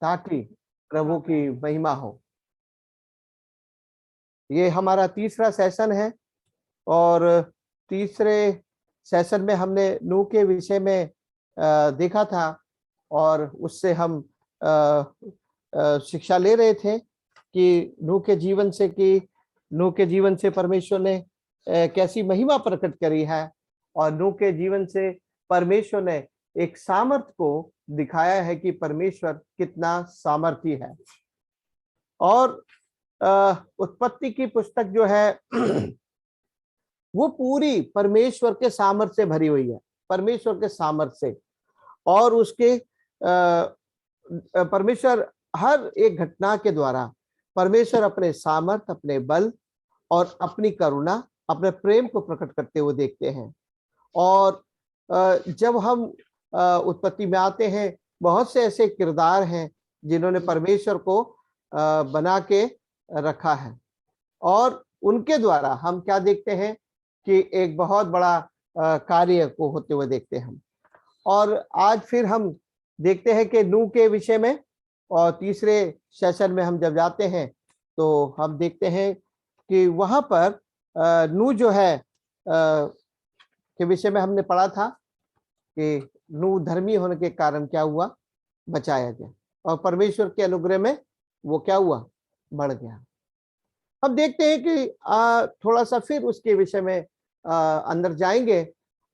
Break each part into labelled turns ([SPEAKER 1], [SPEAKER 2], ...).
[SPEAKER 1] ताकि प्रभु की महिमा हो। ये हमारा तीसरा सेशन है और तीसरे सेशन में हमने नूह के विषय में देखा था और उससे हम शिक्षा ले रहे थे कि नूह के जीवन से परमेश्वर ने कैसी महिमा प्रकट करी है और नूह के जीवन से परमेश्वर ने एक सामर्थ्य को दिखाया है कि परमेश्वर कितना सामर्थी है। और उत्पत्ति की पुस्तक जो है वो पूरी परमेश्वर के सामर्थ्य से भरी हुई है, परमेश्वर के सामर्थ्य से। और उसके परमेश्वर हर एक घटना के द्वारा परमेश्वर अपने सामर्थ्य, अपने बल और अपनी करुणा, अपने प्रेम को प्रकट करते हुए देखते हैं। और जब हम उत्पत्ति में आते हैं, बहुत से ऐसे किरदार हैं जिन्होंने परमेश्वर को बना के रखा है और उनके द्वारा हम क्या देखते हैं कि एक बहुत बड़ा कार्य को होते हुए देखते हैं। और आज फिर हम देखते हैं कि नूह के विषय में, और तीसरे सेशन में हम जब जाते हैं तो हम देखते हैं कि वहां पर नूह जो है के विषय में हमने पढ़ा था कि नूह धर्मी होने के कारण क्या हुआ, बचाया गया और परमेश्वर के अनुग्रह में वो क्या हुआ, बढ़ गया। अब देखते हैं कि थोड़ा सा फिर उसके विषय में अंदर जाएंगे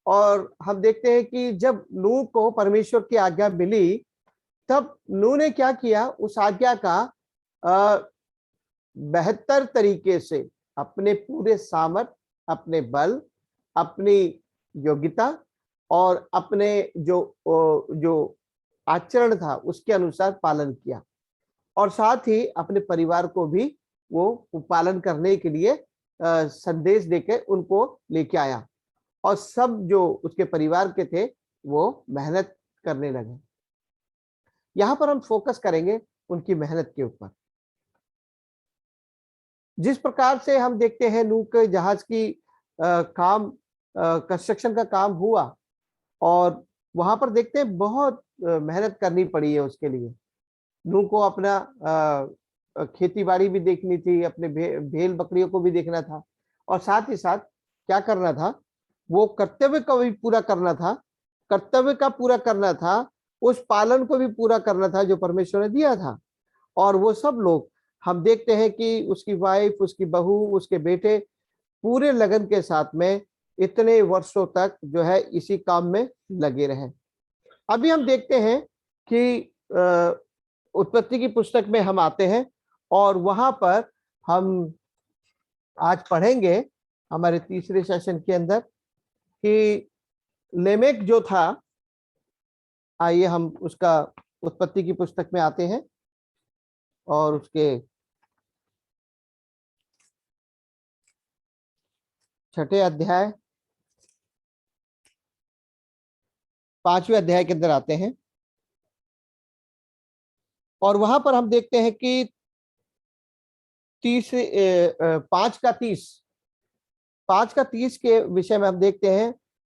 [SPEAKER 1] और हम देखते हैं कि जब नूह को परमेश्वर की आज्ञा मिली तब नूह ने क्या किया, उस आज्ञा का बेहतर तरीके से अपने पूरे सामर्थ, अपने बल, अपनी योग्यता और अपने जो आचरण था उसके अनुसार पालन किया और साथ ही अपने परिवार को भी वो पालन करने के लिए संदेश देके उनको लेके आया और सब जो उसके परिवार के थे वो मेहनत करने लगे। यहाँ पर हम फोकस करेंगे उनकी मेहनत के ऊपर। जिस प्रकार से हम देखते हैं नूह के जहाज की कंस्ट्रक्शन का काम हुआ और वहां पर देखते हैं बहुत मेहनत करनी पड़ी है उसके लिए। नूह को अपना खेती बाड़ी भी देखनी थी, अपने भेड़ बकरियों को भी देखना था और साथ ही साथ क्या करना था, वो कर्तव्य का भी पूरा करना था, कर्तव्य का पूरा करना था, उस पालन को भी पूरा करना था जो परमेश्वर ने दिया था। और वो सब लोग हम देखते हैं कि उसकी वाइफ, उसकी बहू, उसके बेटे पूरे लगन के साथ में इतने वर्षों तक जो है इसी काम में लगे रहे। अभी हम देखते हैं कि उत्पत्ति की पुस्तक में हम आते हैं और वहां पर हम आज पढ़ेंगे हमारे तीसरे सेशन के अंदर कि लेमेक जो था, आइए हम उसका उत्पत्ति की पुस्तक में आते हैं और उसके 6 अध्याय 5वें अध्याय के अंदर आते हैं और वहां पर हम देखते हैं कि 5 का 30 के विषय में हम देखते हैं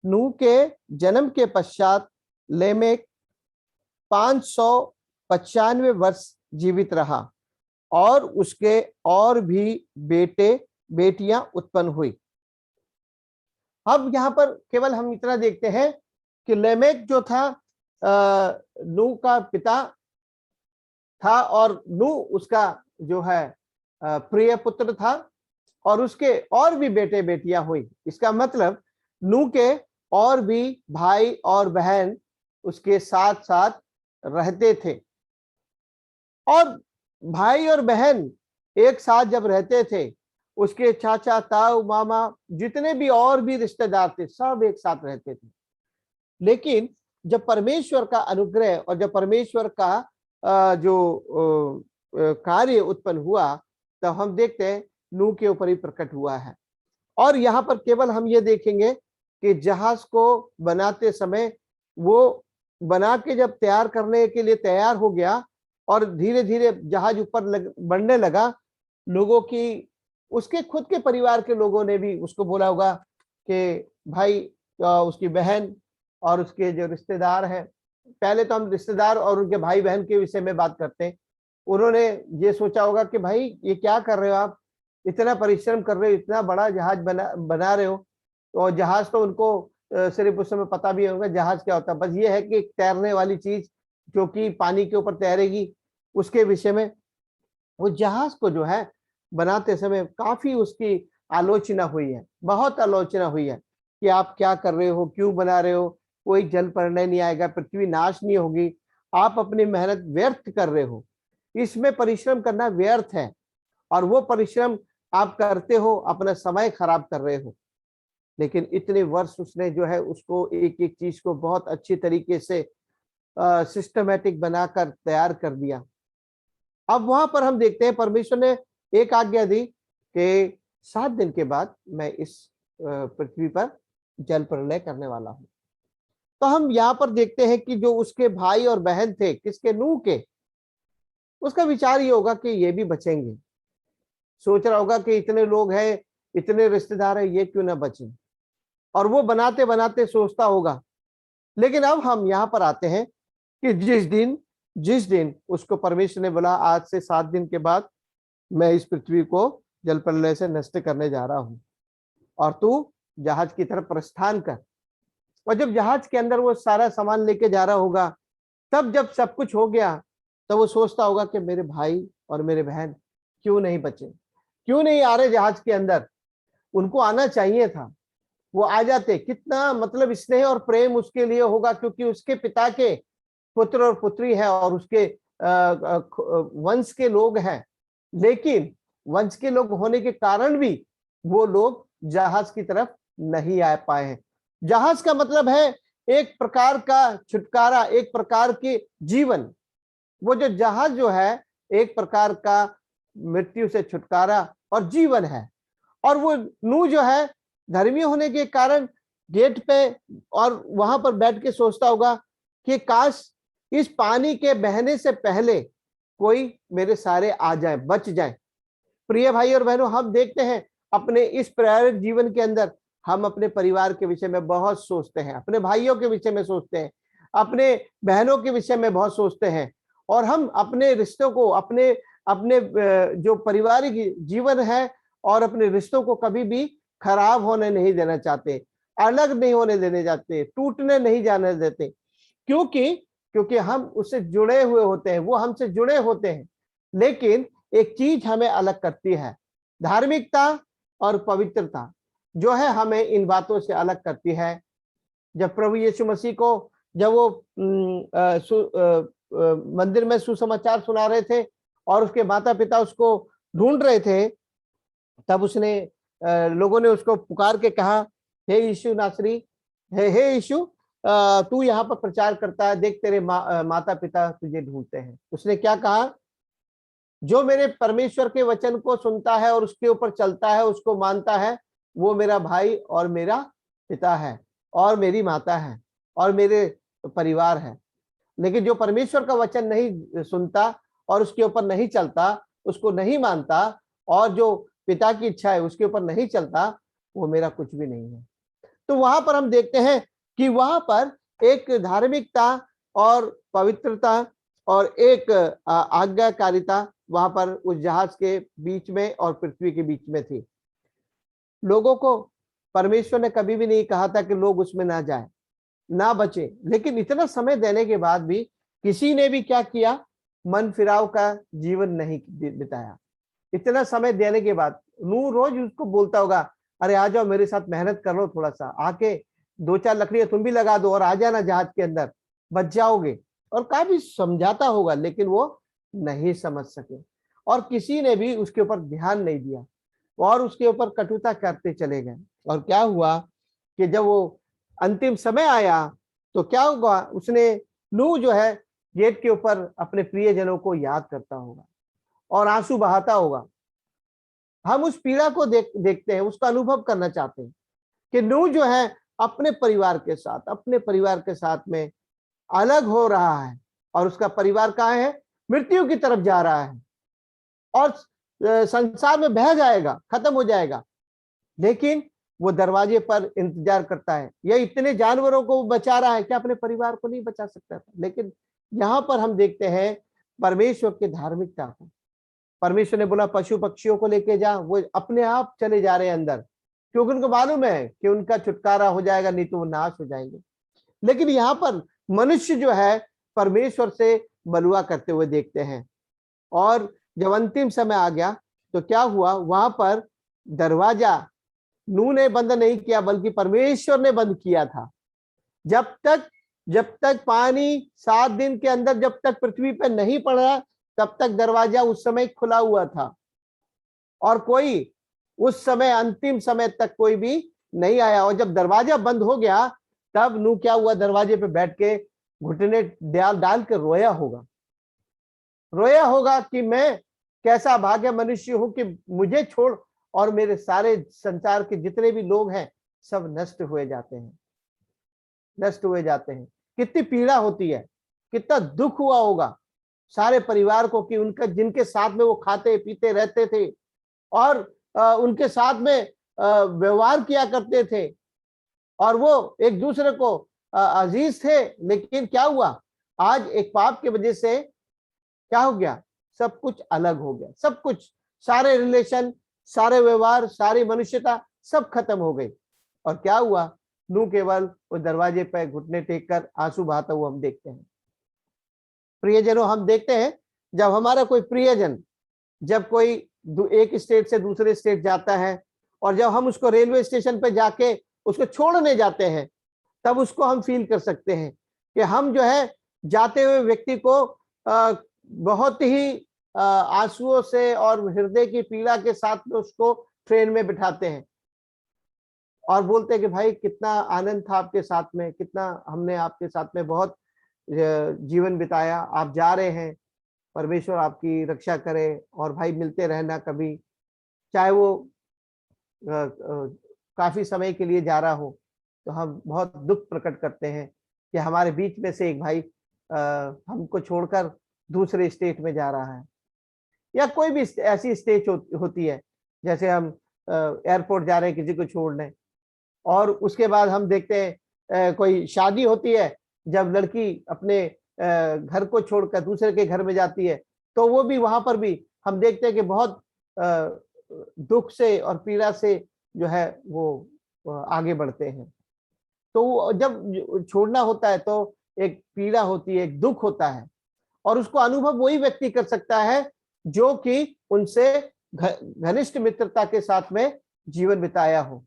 [SPEAKER 1] नूह के जन्म के पश्चात लेमेक 595 वर्ष जीवित रहा और उसके और भी बेटे बेटियां उत्पन्न हुई। अब यहाँ पर केवल हम इतना देखते हैं कि लेमेक जो था नूह का पिता था और नूह उसका जो है प्रिय पुत्र था और उसके और भी बेटे बेटियां हुई। इसका मतलब नूह के और भी भाई और बहन उसके साथ साथ रहते थे और भाई और बहन एक साथ जब रहते थे, उसके चाचा, ताऊ, मामा, जितने भी और भी रिश्तेदार थे सब एक साथ रहते थे। लेकिन जब परमेश्वर का अनुग्रह और जब परमेश्वर का जो कार्य उत्पन्न हुआ तब हम देखते हैं नूह के ऊपर ही प्रकट हुआ है। और यहाँ पर केवल हम ये देखेंगे कि जहाज को बनाते समय वो बना के जब तैयार करने के लिए तैयार हो गया और धीरे धीरे जहाज ऊपर बढ़ने लगा, लोगों की, उसके खुद के परिवार के लोगों ने भी उसको बोला होगा कि भाई उसकी बहन और उसके जो रिश्तेदार हैं पहले तो हम रिश्तेदार और उनके भाई बहन के विषय में बात करते हैं। उन्होंने ये सोचा होगा कि भाई ये क्या कर रहे हो आप, इतना परिश्रम कर रहे हो, इतना बड़ा जहाज बना रहे हो। और जहाज तो उनको सिर्फ उस समय पता भी होगा जहाज क्या होता है, बस ये है कि एक तैरने वाली चीज जो कि पानी के ऊपर तैरेगी, उसके विषय में। वो जहाज को जो है बनाते समय काफी उसकी आलोचना हुई है, बहुत आलोचना हुई है कि आप क्या कर रहे हो, क्यों बना रहे हो, कोई जल प्रलय नहीं आएगा, पृथ्वी नाश नहीं होगी, आप अपनी मेहनत व्यर्थ कर रहे हो, इसमें परिश्रम करना व्यर्थ है, और वो परिश्रम आप करते हो, अपना समय खराब कर रहे हो। लेकिन इतने वर्ष उसने जो है उसको एक एक चीज को बहुत अच्छी तरीके से सिस्टमेटिक बनाकर तैयार कर दिया। अब वहां पर हम देखते हैं परमेश्वर ने एक आज्ञा दी कि 7 दिन के बाद मैं इस पृथ्वी पर जल प्रलय करने वाला हूं। तो हम यहाँ पर देखते हैं कि जो उसके भाई और बहन थे, किसके, नूह के, उसका विचार ये होगा कि ये भी बचेंगे। सोच रहा होगा कि इतने लोग हैं, इतने रिश्तेदार हैं, ये क्यों ना बचे, और वो बनाते बनाते सोचता होगा। लेकिन अब हम यहाँ पर आते हैं कि जिस दिन उसको परमेश्वर ने बोला आज से 7 दिन के बाद मैं इस पृथ्वी को जल प्रलय से नष्ट करने जा रहा हूं, और तू जहाज की तरफ प्रस्थान कर। और जब जहाज के अंदर वो सारा सामान लेके जा रहा होगा, तब जब सब कुछ हो गया, तो वो सोचता होगा कि मेरे भाई और मेरे बहन क्यों नहीं बचे, क्यों नहीं आ रहे जहाज के अंदर, उनको आना चाहिए था, वो आ जाते। कितना मतलब स्नेह और प्रेम उसके लिए होगा, क्योंकि उसके पिता के पुत्र और पुत्री है और उसके वंश के लोग हैं। लेकिन वंश के लोग होने के कारण भी वो लोग जहाज की तरफ नहीं आ पाए हैं। जहाज का मतलब है एक प्रकार का छुटकारा, एक प्रकार के जीवन। वो जो जहाज जो है एक प्रकार का मृत्यु से छुटकारा और जीवन है। और वो नूह जो है धर्मी होने के कारण गेट पे और वहां पर बैठ के सोचता होगा कि काश इस पानी के बहने से पहले कोई मेरे सारे आ जाए, बच जाए। प्रिय भाई और बहनों, हम देखते हैं अपने इस प्रायोगिक जीवन के अंदर हम अपने परिवार के विषय में बहुत सोचते हैं, अपने भाइयों के विषय में सोचते हैं, अपने बहनों के विषय में बहुत सोचते हैं, और हम अपने रिश्तों को, अपने अपने जो पारिवारिक जीवन है और अपने रिश्तों को कभी भी खराब होने नहीं देना चाहते, अलग नहीं होने देने जाते, टूटने नहीं जाने देते। क्योंकि हम उससे जुड़े हुए होते हैं, वो हमसे जुड़े होते हैं। लेकिन एक चीज हमें अलग करती है, धार्मिकता और पवित्रता जो है हमें इन बातों से अलग करती है। जब प्रभु यीशु मसीह को जब वो मंदिर में सुसमाचार सुना रहे थे और उसके माता पिता उसको ढूंढ रहे थे, तब उसने लोगों ने उसको पुकार के कहा, हे यीशु नासरी, हे यीशु, तू यहाँ पर प्रचार करता है, देख तेरे माता पिता तुझे ढूंढते हैं। उसने क्या कहा, जो मेरे परमेश्वर के वचन को सुनता है और उसके ऊपर चलता है, उसको मानता है, वो मेरा भाई और मेरा पिता है और मेरी माता है और मेरे परिवार है। लेकिन जो परमेश्वर का वचन नहीं सुनता और उसके ऊपर नहीं चलता, उसको नहीं मानता, और जो पिता की इच्छा है उसके ऊपर नहीं चलता, वो मेरा कुछ भी नहीं है। तो वहां पर हम देखते हैं कि वहां पर एक धार्मिकता और पवित्रता और एक आज्ञाकारिता वहां पर उस जहाज के बीच में और पृथ्वी के बीच में थी। लोगों को परमेश्वर ने कभी भी नहीं कहा था कि लोग उसमें ना जाए, ना बचे, लेकिन इतना समय देने के बाद भी किसी ने भी क्या किया, मन फिराव का जीवन नहीं बिताया। इतना समय देने के बाद नूह रोज उसको बोलता होगा, अरे आ जाओ मेरे साथ मेहनत कर लो, थोड़ा सा आके 2-4 लकड़ियां तुम भी लगा दो और आ जाना जहाज के अंदर, बच जाओगे। और काफी समझाता होगा, लेकिन वो नहीं समझ सके और किसी ने भी उसके ऊपर ध्यान नहीं दिया और उसके ऊपर कटुता करते चले गए। और क्या हुआ कि जब वो अंतिम समय आया तो क्या हुआ, उसने नूह जो है गेट के ऊपर अपने प्रियजनों को याद करता होगा और आंसू बहाता होगा। हम उस पीड़ा को देखते हैं, उसका अनुभव करना चाहते हैं कि नूह जो है अपने परिवार के साथ में अलग हो रहा है और उसका परिवार कहाँ है, मृत्यु की तरफ जा रहा है और संसार में बह जाएगा, खत्म हो जाएगा। लेकिन वो दरवाजे पर इंतजार करता है। यह इतने जानवरों को बचा रहा है, क्या अपने परिवार को नहीं बचा सकता था? लेकिन यहाँ पर हम देखते हैं परमेश्वर की धार्मिकता को। परमेश्वर ने बोला पशु पक्षियों को लेके जा, वो अपने आप चले जा रहे हैं अंदर, क्योंकि उनको मालूम है कि उनका छुटकारा हो जाएगा, नहीं तो वो नाश हो जाएंगे। लेकिन यहाँ पर मनुष्य जो है परमेश्वर से बलुआ करते हुए देखते हैं। और जब अंतिम समय आ गया तो क्या हुआ, वहां पर दरवाजा नूह ने बंद नहीं किया, बल्कि परमेश्वर ने बंद किया था। जब तक पानी 7 दिन के अंदर जब तक पृथ्वी पर नहीं पड़ा, तब तक दरवाजा उस समय खुला हुआ था, और कोई उस समय अंतिम समय तक कोई भी नहीं आया। और जब दरवाजा बंद हो गया, तब नूह क्या हुआ, दरवाजे पे बैठ के घुटने डाल के रोया होगा कि मैं कैसा भाग्य मनुष्य हूं कि मुझे छोड़ और मेरे सारे संसार के जितने भी लोग हैं सब नष्ट हुए जाते हैं। कितनी पीड़ा होती है, कितना दुख हुआ होगा सारे परिवार को कि उनका जिनके साथ में वो खाते पीते रहते थे और उनके साथ में व्यवहार किया करते थे और वो एक दूसरे को अजीज थे। लेकिन क्या हुआ, आज एक पाप की वजह से क्या हो गया, सब कुछ अलग हो गया, सब कुछ, सारे रिलेशन, सारे व्यवहार, सारी मनुष्यता सब खत्म हो गई। और क्या हुआ, नूह केवल वो दरवाजे पर घुटने टेक कर आंसू बहाता हुआ हम देखते हैं। प्रियजनों, हम देखते हैं जब हमारा कोई प्रियजन, जब कोई एक स्टेट से दूसरे स्टेट जाता है और जब हम उसको रेलवे स्टेशन पर जाके उसको छोड़ने जाते हैं, तब उसको हम फील कर सकते हैं कि हम जो है जाते हुए व्यक्ति को बहुत ही आंसुओं से और हृदय की पीड़ा के साथ में उसको ट्रेन में बिठाते हैं और बोलते हैं कि भाई कितना आनंद था आपके साथ में, कितना हमने आपके साथ में बहुत जीवन बिताया, आप जा रहे हैं, परमेश्वर आपकी रक्षा करे और भाई मिलते रहना कभी, चाहे वो काफी समय के लिए जा रहा हो। तो हम बहुत दुख प्रकट करते हैं कि हमारे बीच में से एक भाई हमको छोड़कर दूसरे स्टेट में जा रहा है, या कोई भी ऐसी स्टेज होती है, जैसे हम एयरपोर्ट जा रहे हैं किसी को छोड़ने, और उसके बाद हम देखते हैं कोई शादी होती है, जब लड़की अपने घर को छोड़कर दूसरे के घर में जाती है, तो वो भी वहां पर भी हम देखते हैं कि बहुत दुख से और पीड़ा से जो है वो आगे बढ़ते हैं। तो जब छोड़ना होता है तो एक पीड़ा होती है, एक दुख होता है, और उसको अनुभव वही व्यक्ति कर सकता है जो कि उनसे घनिष्ठ मित्रता के साथ में जीवन बिताया हो।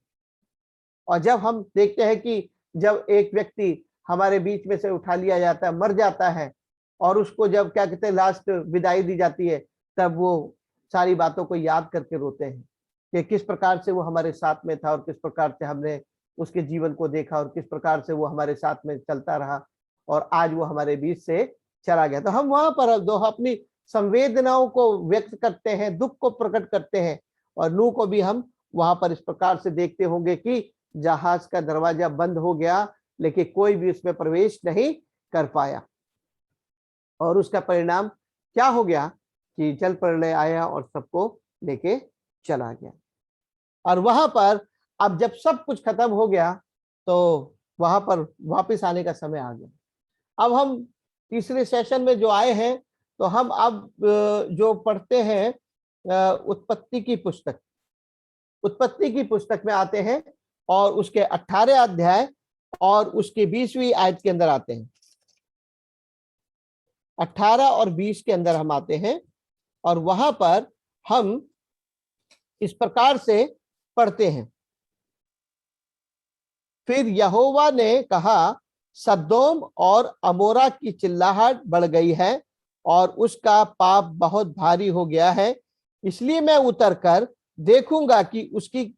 [SPEAKER 1] और जब हम देखते हैं कि जब एक व्यक्ति हमारे बीच में से उठा लिया जाता है, मर जाता है, और उसको जब क्या कहते हैं लास्ट विदाई दी जाती है, तब वो सारी बातों को याद करके रोते हैं कि किस प्रकार से वो हमारे साथ में था और किस प्रकार से हमने उसके जीवन को देखा और किस प्रकार से वो हमारे साथ में चलता रहा और आज वो हमारे बीच से चला गया। तो हम वहां पर दो अपनी संवेदनाओं को व्यक्त करते हैं, दुख को प्रकट करते हैं, और नूह को भी हम वहां पर इस प्रकार से देखते होंगे कि जहाज का दरवाजा बंद हो गया, लेकिन कोई भी उसमें प्रवेश नहीं कर पाया। और उसका परिणाम क्या हो गया कि जल प्रलय आया और सबको लेके चला गया। और वहां पर अब जब सब कुछ खत्म हो गया तो वहां पर वापस आने का समय आ गया। अब हम तीसरे सेशन में जो आए हैं, तो हम अब जो पढ़ते हैं उत्पत्ति की पुस्तक में आते हैं और उसके 18 अध्याय और उसके 20वीं आयत के अंदर आते हैं। 18 और 20 के अंदर हम आते हैं और वहां पर हम इस प्रकार से पढ़ते हैं। फिर यहोवा ने कहा, सदोम और अमोरा की चिल्लाहट बढ़ गई है और उसका पाप बहुत भारी हो गया है, इसलिए मैं उतरकर देखूंगा कि उसकी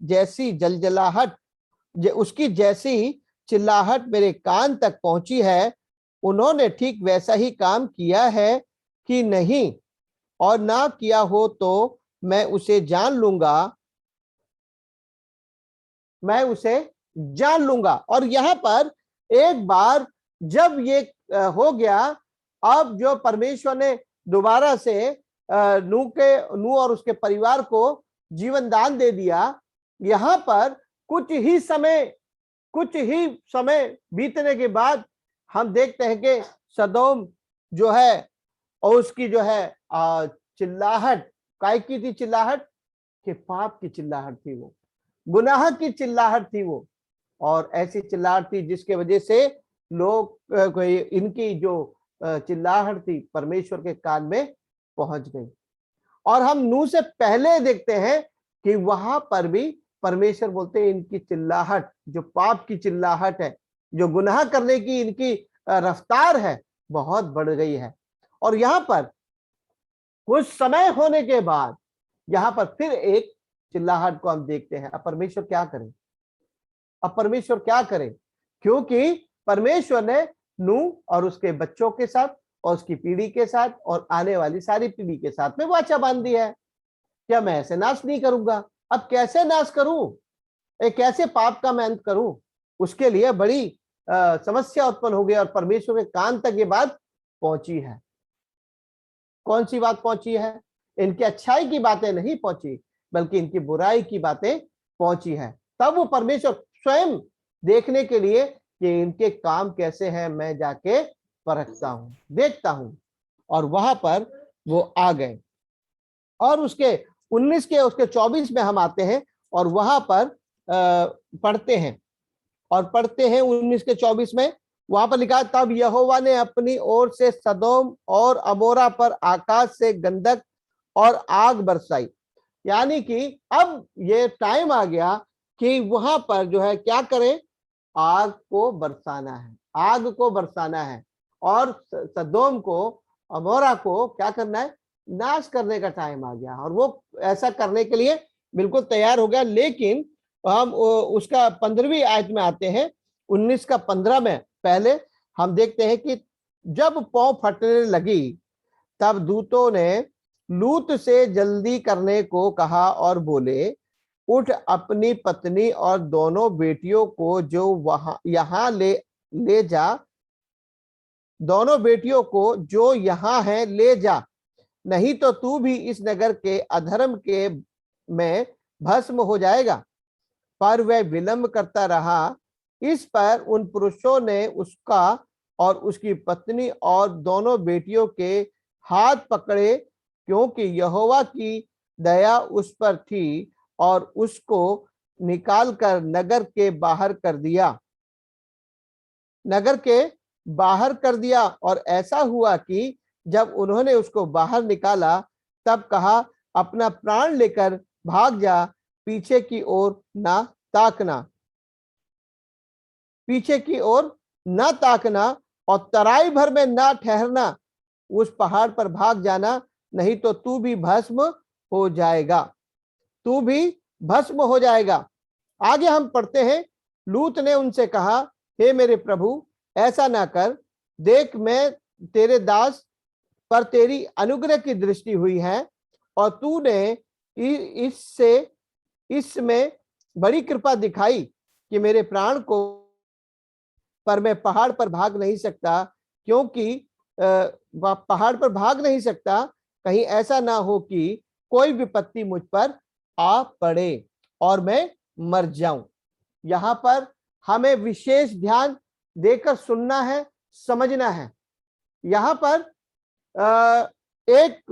[SPEAKER 1] जैसी चिल्लाहट मेरे कान तक पहुंची है, उन्होंने ठीक वैसा ही काम किया है कि नहीं, और ना किया हो तो मैं उसे जान लूंगा। और यहाँ पर एक बार जब ये हो गया, अब जो परमेश्वर ने दोबारा से नूह और उसके परिवार को जीवन दान दे दिया, यहाँ पर कुछ ही समय बीतने के बाद हम देखते हैं कि सदोम जो है और उसकी जो है चिल्लाहट, काय की थी चिल्लाहट? कि पाप की चिल्लाहट थी, वो गुनाह की चिल्लाहट थी वो। और ऐसी चिल्लाहट थी जिसके वजह से लोग इनकी जो चिल्लाहट थी परमेश्वर के कान में पहुंच गई। और हम नूह से पहले देखते हैं कि वहां पर भी परमेश्वर बोलते हैं इनकी चिल्लाहट, जो पाप की चिल्लाहट है, जो गुनाह करने की इनकी रफ्तार है, बहुत बढ़ गई है। और यहां पर कुछ समय होने के बाद यहां पर फिर एक चिल्लाहट को हम देखते हैं। अब परमेश्वर क्या करें? अब परमेश्वर क्या करें? क्योंकि परमेश्वर ने नूह और उसके बच्चों के साथ और उसकी पीढ़ी के साथ और आने वाली सारी पीढ़ी के साथ में वाचा बांध दी है, क्या मैं ऐसे नाश नहीं करूंगा? अब कैसे नाश करूं? कैसे पाप का मैं अंत करूं? उसके लिए बड़ी समस्या उत्पन्न हो गई और परमेश्वर के कान तक ये बात पहुंची है। कौन सी बात पहुंची है? इनकी अच्छाई की बातें नहीं पहुंची, बल्कि इनकी बुराई की बातें पहुंची है। तब वो परमेश्वर स्वयं देखने के लिए कि इनके काम कैसे हैं, मैं जाके परखता हूं, देखता हूं। और वहां पर वो आ गए। और उसके 19 के उसके 24 में हम आते हैं और वहां पर पढ़ते हैं 19 के 24 में वहां पर लिखा, तब यहोवा ने अपनी ओर से सदोम और अमोरा पर आकाश से गंधक और आग बरसाई। यानी कि अब ये टाइम आ गया कि वहां पर जो है क्या करें? आग को बरसाना है, आग को बरसाना है। और सदोम को, अमोरा को क्या करना है? नाश करने का टाइम आ गया। और वो ऐसा करने के लिए बिल्कुल तैयार हो गया। लेकिन हम उसका 15वीं आयत में आते हैं, 19 का 15 में पहले हम देखते हैं कि जब पांव फटने लगी तब दूतों ने लूत से जल्दी करने को कहा और बोले, उठ अपनी पत्नी और दोनों बेटियों को जो यहां ले जा, दोनों बेटियों को जो यहां है ले जा, नहीं तो तू भी इस नगर के अधर्म के में भस्म हो जाएगा। पर वह विलंब करता रहा। इस पर उन पुरुषों ने उसका और उसकी पत्नी और दोनों बेटियों के हाथ पकड़े, क्योंकि यहोवा की दया उस पर थी, और उसको निकालकर नगर के बाहर कर दिया, नगर के बाहर कर दिया। और ऐसा हुआ कि जब उन्होंने उसको बाहर निकाला तब कहा, अपना प्राण लेकर भाग जा, पीछे की ओर ना ताकना, पीछे की ओर ना ताकना, और तराई भर में ना ठहरना, उस पहाड़ पर भाग जाना, नहीं तो तू भी भस्म हो जाएगा, तू भी भस्म हो जाएगा। आगे हम पढ़ते हैं, लूत ने उनसे कहा, हे मेरे प्रभु, ऐसा ना कर, देख मैं तेरे दास पर तेरी अनुग्रह की दृष्टि हुई है, और तूने इसमें बड़ी कृपा दिखाई कि मेरे प्राण को, पर मैं पहाड़ पर भाग नहीं सकता, क्योंकि पहाड़ पर भाग नहीं सकता, कहीं ऐसा ना हो कि कोई विपत्ति मुझ पर आ पड़े और मैं मर जाऊं। यहां पर हमें विशेष ध्यान देकर सुनना है, समझना है। यहां पर एक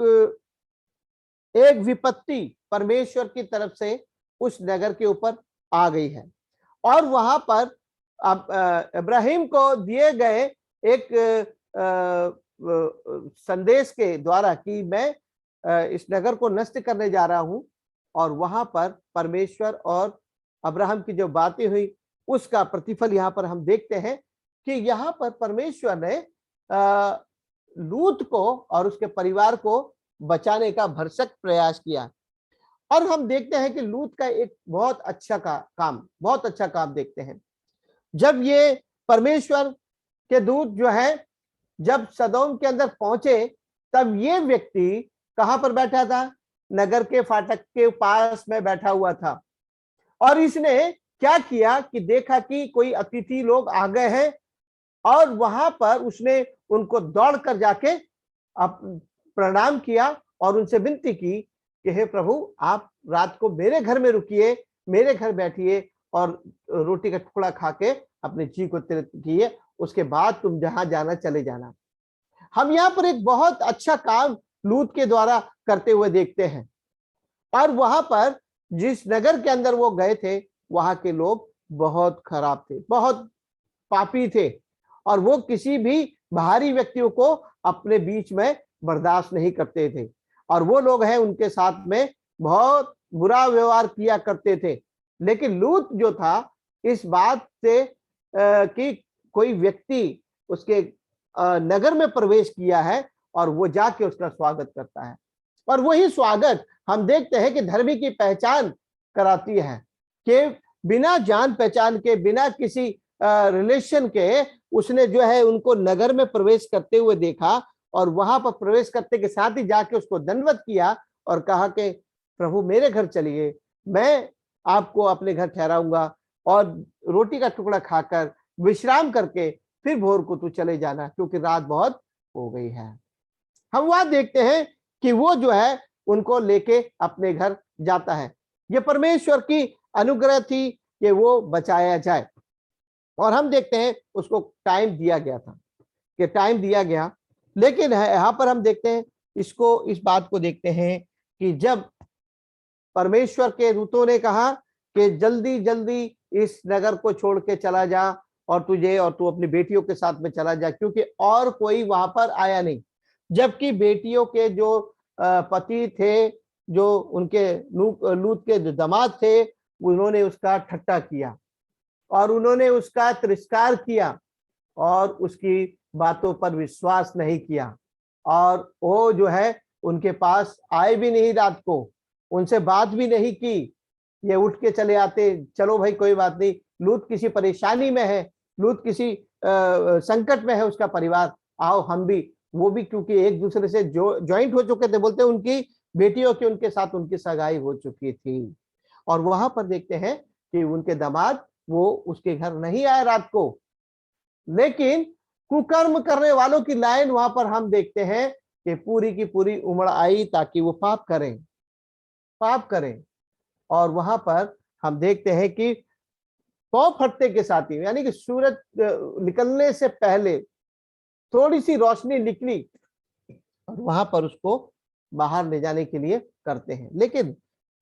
[SPEAKER 1] विपत्ति परमेश्वर की तरफ से उस नगर के ऊपर आ गई है। और वहां पर इब्राहिम को दिए गए एक संदेश के द्वारा कि मैं इस नगर को नष्ट करने जा रहा हूं। और वहां पर परमेश्वर और अब्राहम की जो बातें हुई उसका प्रतिफल यहां पर हम देखते हैं कि यहां पर परमेश्वर ने लूत को और उसके परिवार को बचाने का भरसक प्रयास किया। और हम देखते हैं कि लूत का एक बहुत अच्छा काम देखते हैं। जब ये परमेश्वर के दूत जो है जब सदोम के अंदर पहुंचे, तब ये व्यक्ति कहां पर बैठा था? नगर के फाटक के पास में बैठा हुआ था। और इसने क्या किया कि देखा कि कोई अतिथि लोग आ गए हैं, और वहां पर उसने उनको दौड़ कर जाके प्रणाम किया और उनसे विनती की कि हे प्रभु, आप रात को मेरे घर में रुकिए, मेरे घर बैठिए, और रोटी का टुकड़ा खा के अपने जी को तृप्त किए, उसके बाद तुम जहां जाना चले जाना। हम यहाँ पर एक बहुत अच्छा काम लूत के द्वारा करते हुए देखते हैं। और वहां पर जिस नगर के अंदर वो गए थे, वहां के लोग बहुत खराब थे, बहुत पापी थे, और वो किसी भी बाहरी व्यक्तियों को अपने बीच में बर्दाश्त नहीं करते थे, और वो लोग हैं उनके साथ में बहुत बुरा व्यवहार किया करते थे। लेकिन लूत जो था, इस बात से कि कोई व्यक्ति उसके नगर में प्रवेश किया है और वो जाके उसका स्वागत करता है, और वही स्वागत हम देखते हैं कि धर्मी की पहचान कराती है, कि बिना जान पहचान के, बिना किसी रिलेशन के, उसने जो है उनको नगर में प्रवेश करते हुए देखा, और वहां पर प्रवेश करते के साथ ही जाके उसको दंडवत किया और कहा कि प्रभु मेरे घर चलिए, मैं आपको अपने घर ठहराऊंगा, और रोटी का टुकड़ा खाकर विश्राम करके फिर भोर को तू चले जाना, क्योंकि रात बहुत हो गई है। हम वहां देखते हैं कि वो जो है उनको लेके अपने घर जाता है। ये परमेश्वर की अनुग्रह थी कि वो बचाया जाए, और हम देखते हैं उसको टाइम दिया गया था, कि टाइम दिया गया। लेकिन यहाँ पर हम देखते हैं इस बात को देखते हैं कि जब परमेश्वर के दूतों ने कहा कि जल्दी जल्दी इस नगर को छोड़ के चला जा, और तू अपनी बेटियों के साथ में चला जा, क्योंकि और कोई वहां पर आया नहीं। जबकि बेटियों के जो पति थे, जो उनके लूत के जो दामाद थे, उन्होंने उसका ठट्टा किया और उन्होंने उसका तिरस्कार किया और उसकी बातों पर विश्वास नहीं किया, और वो जो है उनके पास आए भी नहीं, रात को उनसे बात भी नहीं की। ये उठ के चले आते, चलो भाई कोई बात नहीं, लूत किसी परेशानी में है, लूत किसी संकट में है उसका परिवार, आओ हम भी, वो भी क्योंकि एक दूसरे से जो ज्वाइंट हो चुके थे, बोलते उनकी बेटियों की उनके साथ उनकी सगाई हो चुकी थी। और वहां पर देखते हैं कि उनके दामाद वो उसके घर नहीं आए रात को, लेकिन कुकर्म करने वालों की लाइन वहां पर हम देखते हैं कि पूरी की पूरी उमड़ आई, ताकि वो पाप करें। और वहां पर हम देखते हैं कि पौ फटते के साथ ही, यानी कि सूरज निकलने से पहले थोड़ी सी रोशनी निकली, और वहां पर उसको बाहर ले जाने के लिए करते हैं। लेकिन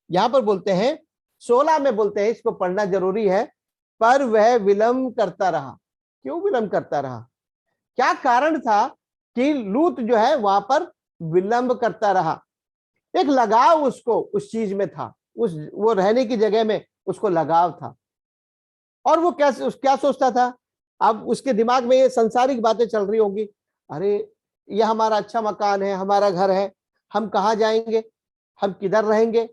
[SPEAKER 1] यहां पर बोलते हैं 16 में बोलते हैं, इसको पढ़ना जरूरी है, पर वह विलंब करता रहा। क्यों विलंब करता रहा? क्या कारण था कि लूत जो है वहां पर विलंब करता रहा? एक लगाव उसको उस चीज में था, वो रहने की जगह में उसको लगाव था। और वो क्या सोचता था? अब उसके दिमाग में ये संसारिक बातें चल रही होंगी, अरे ये हमारा अच्छा मकान है, हमारा घर है, हम कहाँ जाएंगे, हम किधर रहेंगे,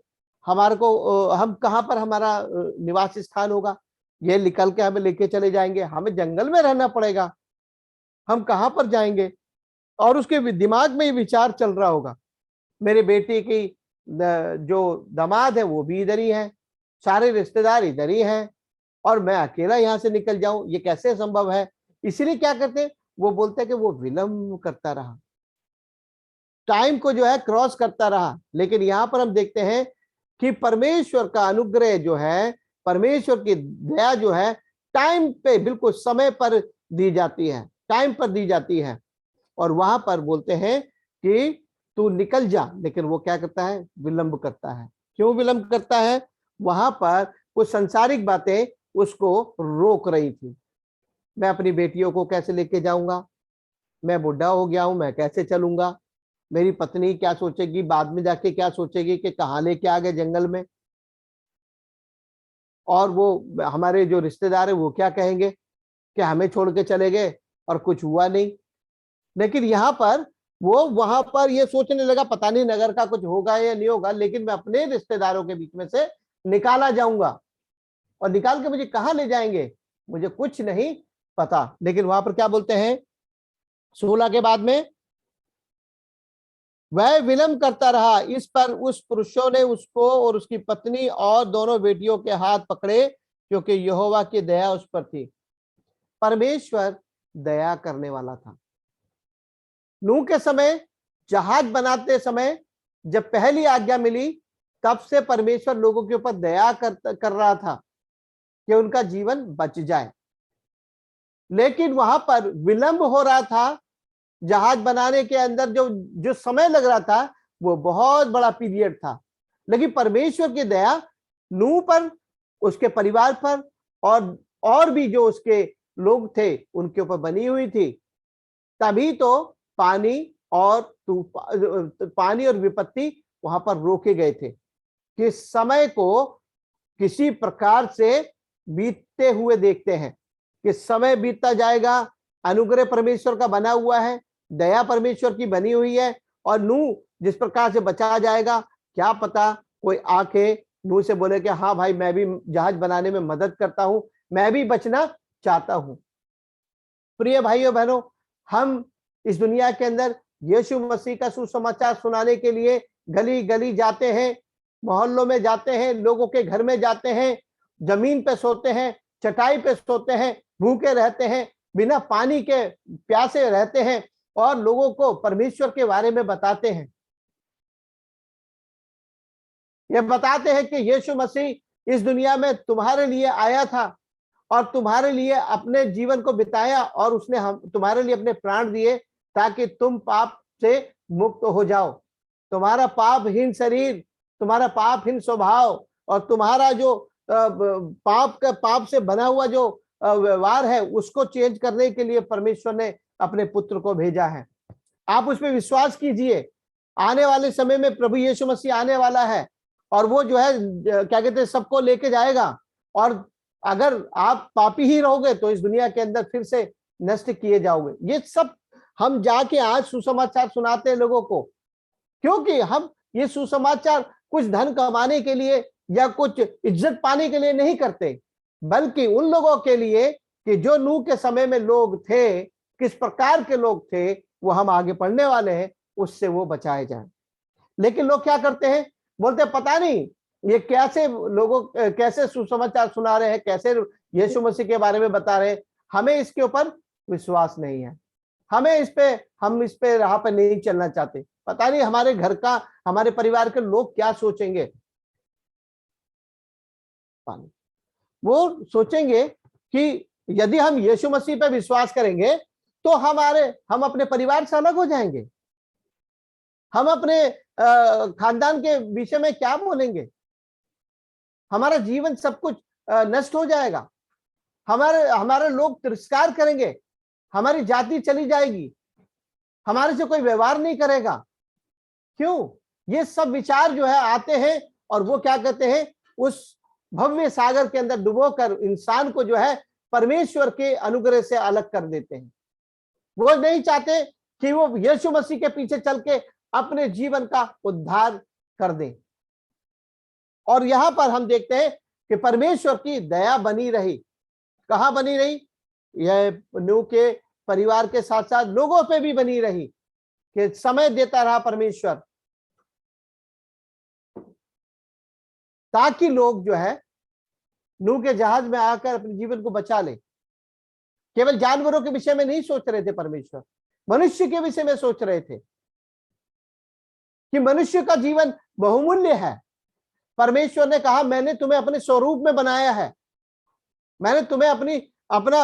[SPEAKER 1] हमारे को हम कहाँ पर हमारा निवास स्थान होगा, ये निकल के हमें लेके चले जाएंगे, हमें जंगल में रहना पड़ेगा, हम कहाँ पर जाएंगे। और उसके दिमाग में ये विचार चल रहा होगा, मेरे बेटे की जो दामाद है वो भी इधर ही है, सारे रिश्तेदार इधर ही हैं, और मैं अकेला यहां से निकल जाऊं, ये कैसे संभव है। इसीलिए क्या करते, वो बोलते हैं कि वो विलंब करता रहा, टाइम को जो है क्रॉस करता रहा। लेकिन यहां पर हम देखते हैं कि परमेश्वर का अनुग्रह जो है, परमेश्वर की दया जो है, टाइम पे बिल्कुल समय पर दी जाती है, टाइम पर दी जाती है। और वहां पर बोलते हैं कि तू निकल जा, लेकिन वो क्या करता है? विलंब करता है। क्यों विलंब करता है? वहां पर कुछ संसारिक बातें उसको रोक रही थी। मैं अपनी बेटियों को कैसे लेके जाऊंगा, मैं बुढ़ा हो गया हूं, मैं कैसे चलूंगा, मेरी पत्नी क्या सोचेगी, बाद में जाके क्या सोचेगी कि कहाँ लेके आ गए जंगल में, और वो हमारे जो रिश्तेदार है वो क्या कहेंगे कि हमें छोड़ के चले गए और कुछ हुआ नहीं। लेकिन यहाँ पर वो वहां पर ये सोचने लगा, पता नहीं नगर का कुछ होगा या नहीं होगा, लेकिन मैं अपने रिश्तेदारों के बीच में से निकाला जाऊंगा, और निकाल के मुझे कहाँ ले जाएंगे मुझे कुछ नहीं पता। लेकिन वहां पर क्या बोलते हैं 16 के बाद में, वह विलंब करता रहा, इस पर उस पुरुषों ने उसको और उसकी पत्नी और दोनों बेटियों के हाथ पकड़े, क्योंकि यहोवा की दया उस पर थी। परमेश्वर दया करने वाला था। नूह के समय, जहाज बनाते समय जब पहली आज्ञा मिली, तब से परमेश्वर लोगों के ऊपर दया कर रहा था। कि उनका जीवन बच जाए। लेकिन वहां पर विलंब हो रहा था, जहाज बनाने के अंदर जो जो समय लग रहा था वो बहुत बड़ा पीरियड था। लेकिन परमेश्वर की दया नूह पर, उसके परिवार पर और भी जो उसके लोग थे उनके ऊपर बनी हुई थी। तभी तो पानी और विपत्ति वहां पर रोके गए थे कि समय को किसी प्रकार से बीतते हुए देखते हैं कि समय बीतता जाएगा। अनुग्रह परमेश्वर का बना हुआ है, दया परमेश्वर की बनी हुई है, और नूह जिस प्रकार से बचा जाएगा, क्या पता कोई आके नूह से बोले कि हाँ भाई, मैं भी जहाज बनाने में मदद करता हूं, मैं भी बचना चाहता हूं। प्रिय भाइयों बहनों, हम इस दुनिया के अंदर यीशु मसीह का सुसमाचार सुनाने के लिए गली गली जाते हैं, मोहल्लों में जाते हैं, लोगों के घर में जाते हैं, जमीन पे सोते हैं, चटाई पे सोते हैं, भूखे रहते हैं, बिना पानी के प्यासे रहते हैं, और लोगों को परमेश्वर के बारे में बताते हैं। ये बताते हैं कि यीशु मसीह इस दुनिया में तुम्हारे लिए आया था और तुम्हारे लिए अपने जीवन को बिताया, और उसने तुम्हारे लिए अपने प्राण दिए ताकि तुम पाप से मुक्त हो जाओ। तुम्हारा पापहीन शरीर, तुम्हारा पापहीन स्वभाव और तुम्हारा जो पाप से बना हुआ जो व्यवहार है, उसको चेंज करने के लिए परमेश्वर ने अपने पुत्र को भेजा है। आप उस पर विश्वास कीजिए। आने वाले समय में प्रभु यीशु मसीह आने वाला है, और वो जो है क्या कहते हैं, सबको लेके जाएगा। और अगर आप पापी ही रहोगे तो इस दुनिया के अंदर फिर से नष्ट किए जाओगे। ये सब हम जाके आज सुसमाचार सुनाते हैं लोगों को, क्योंकि हम ये सुसमाचार कुछ धन कमाने के लिए या कुछ इज्जत पाने के लिए नहीं करते, बल्कि उन लोगों के लिए कि जो नूह के समय में लोग थे, किस प्रकार के लोग थे, वो हम आगे पढ़ने वाले हैं, उससे वो बचाए जाए। लेकिन लोग क्या करते हैं, बोलते हैं पता नहीं ये कैसे सुसमाचार सुना रहे हैं, कैसे यीशु मसीह के बारे में बता रहे हैं, हमें इसके ऊपर विश्वास नहीं है, हम इस पे राह पर नहीं चलना चाहते। पता नहीं हमारे घर का, हमारे परिवार के लोग क्या सोचेंगे। वो सोचेंगे कि यदि हम यीशु मसीह पे विश्वास करेंगे तो हम अपने परिवार से अलग हो जाएंगे, हम अपने खानदान के विषय में क्या बोलेंगे, हमारा जीवन सब कुछ नष्ट हो जाएगा, हमारे लोग तिरस्कार करेंगे, हमारी जाति चली जाएगी, हमारे से कोई व्यवहार नहीं करेगा। क्यों? ये सब विचार जो है आते हैं, और वो क्या कहते हैं, उस भव्य सागर के अंदर डुबोकर इंसान को जो है परमेश्वर के अनुग्रह से अलग कर देते हैं। वो नहीं चाहते कि वो यीशु मसीह के पीछे चल के अपने जीवन का उद्धार कर दें। और यहां पर हम देखते हैं कि परमेश्वर की दया बनी रही। कहां बनी रही? यह नूह के परिवार के साथ साथ लोगों पे भी बनी रही, कि समय देता रहा परमेश्वर, ताकि लोग जो है नूह के जहाज में आकर अपने जीवन को बचा ले। केवल जानवरों के विषय में नहीं सोच रहे थे परमेश्वर, मनुष्य के विषय में सोच रहे थे कि मनुष्य का जीवन बहुमूल्य है। परमेश्वर ने कहा, मैंने तुम्हें अपने स्वरूप में बनाया है, मैंने तुम्हें अपना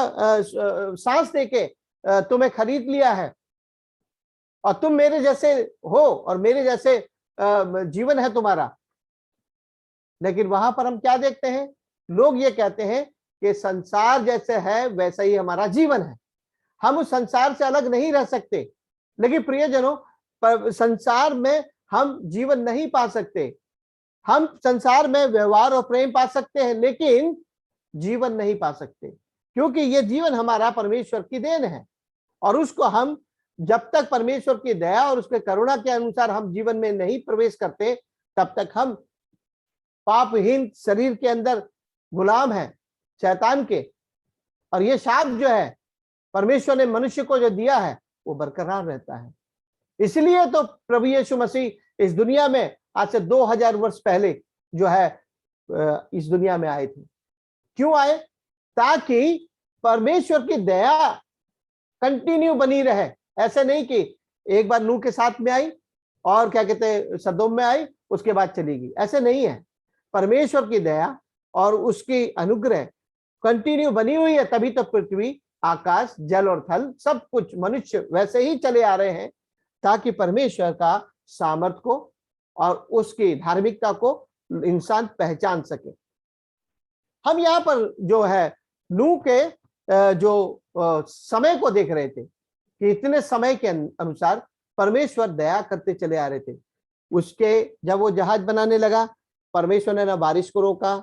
[SPEAKER 1] सांस देके तुम्हें खरीद लिया है, और तुम मेरे जैसे हो, और मेरे जैसे जीवन है तुम्हारा। लेकिन वहां पर हम क्या देखते हैं, लोग ये कहते हैं कि संसार जैसे है वैसा ही हमारा जीवन है, हम उस संसार से अलग नहीं रह सकते। लेकिन प्रियजनों, संसार में हम जीवन नहीं पा सकते। हम संसार में व्यवहार और प्रेम पा सकते हैं, लेकिन जीवन नहीं पा सकते, क्योंकि ये जीवन हमारा परमेश्वर की देन है, और उसको हम जब तक परमेश्वर की दया और उसके करुणा के अनुसार हम जीवन में नहीं प्रवेश करते, तब तक हम पापहीन शरीर के अंदर गुलाम है शैतान के। और ये शाप जो है परमेश्वर ने मनुष्य को जो दिया है वो बरकरार रहता है। इसलिए तो प्रभु यीशु मसीह इस दुनिया में आज से 2000 वर्ष पहले जो है इस दुनिया में आए थे। क्यों आए? ताकि परमेश्वर की दया कंटिन्यू बनी रहे। ऐसे नहीं कि एक बार नूह के साथ में आई और क्या कहते हैं सदोम में आई, उसके बाद चली गई, ऐसे नहीं है। परमेश्वर की दया और उसकी अनुग्रह कंटिन्यू बनी हुई है, तभी तो पृथ्वी, आकाश, जल और थल सब कुछ मनुष्य वैसे ही चले आ रहे हैं, ताकि परमेश्वर का सामर्थ को और उसकी धार्मिकता को इंसान पहचान सके। हम यहाँ पर जो है नूह के जो समय को देख रहे थे कि इतने समय के अनुसार परमेश्वर दया करते चले आ रहे थे। उसके जब वो जहाज बनाने लगा, परमेश्वर ने ना बारिश को रोका,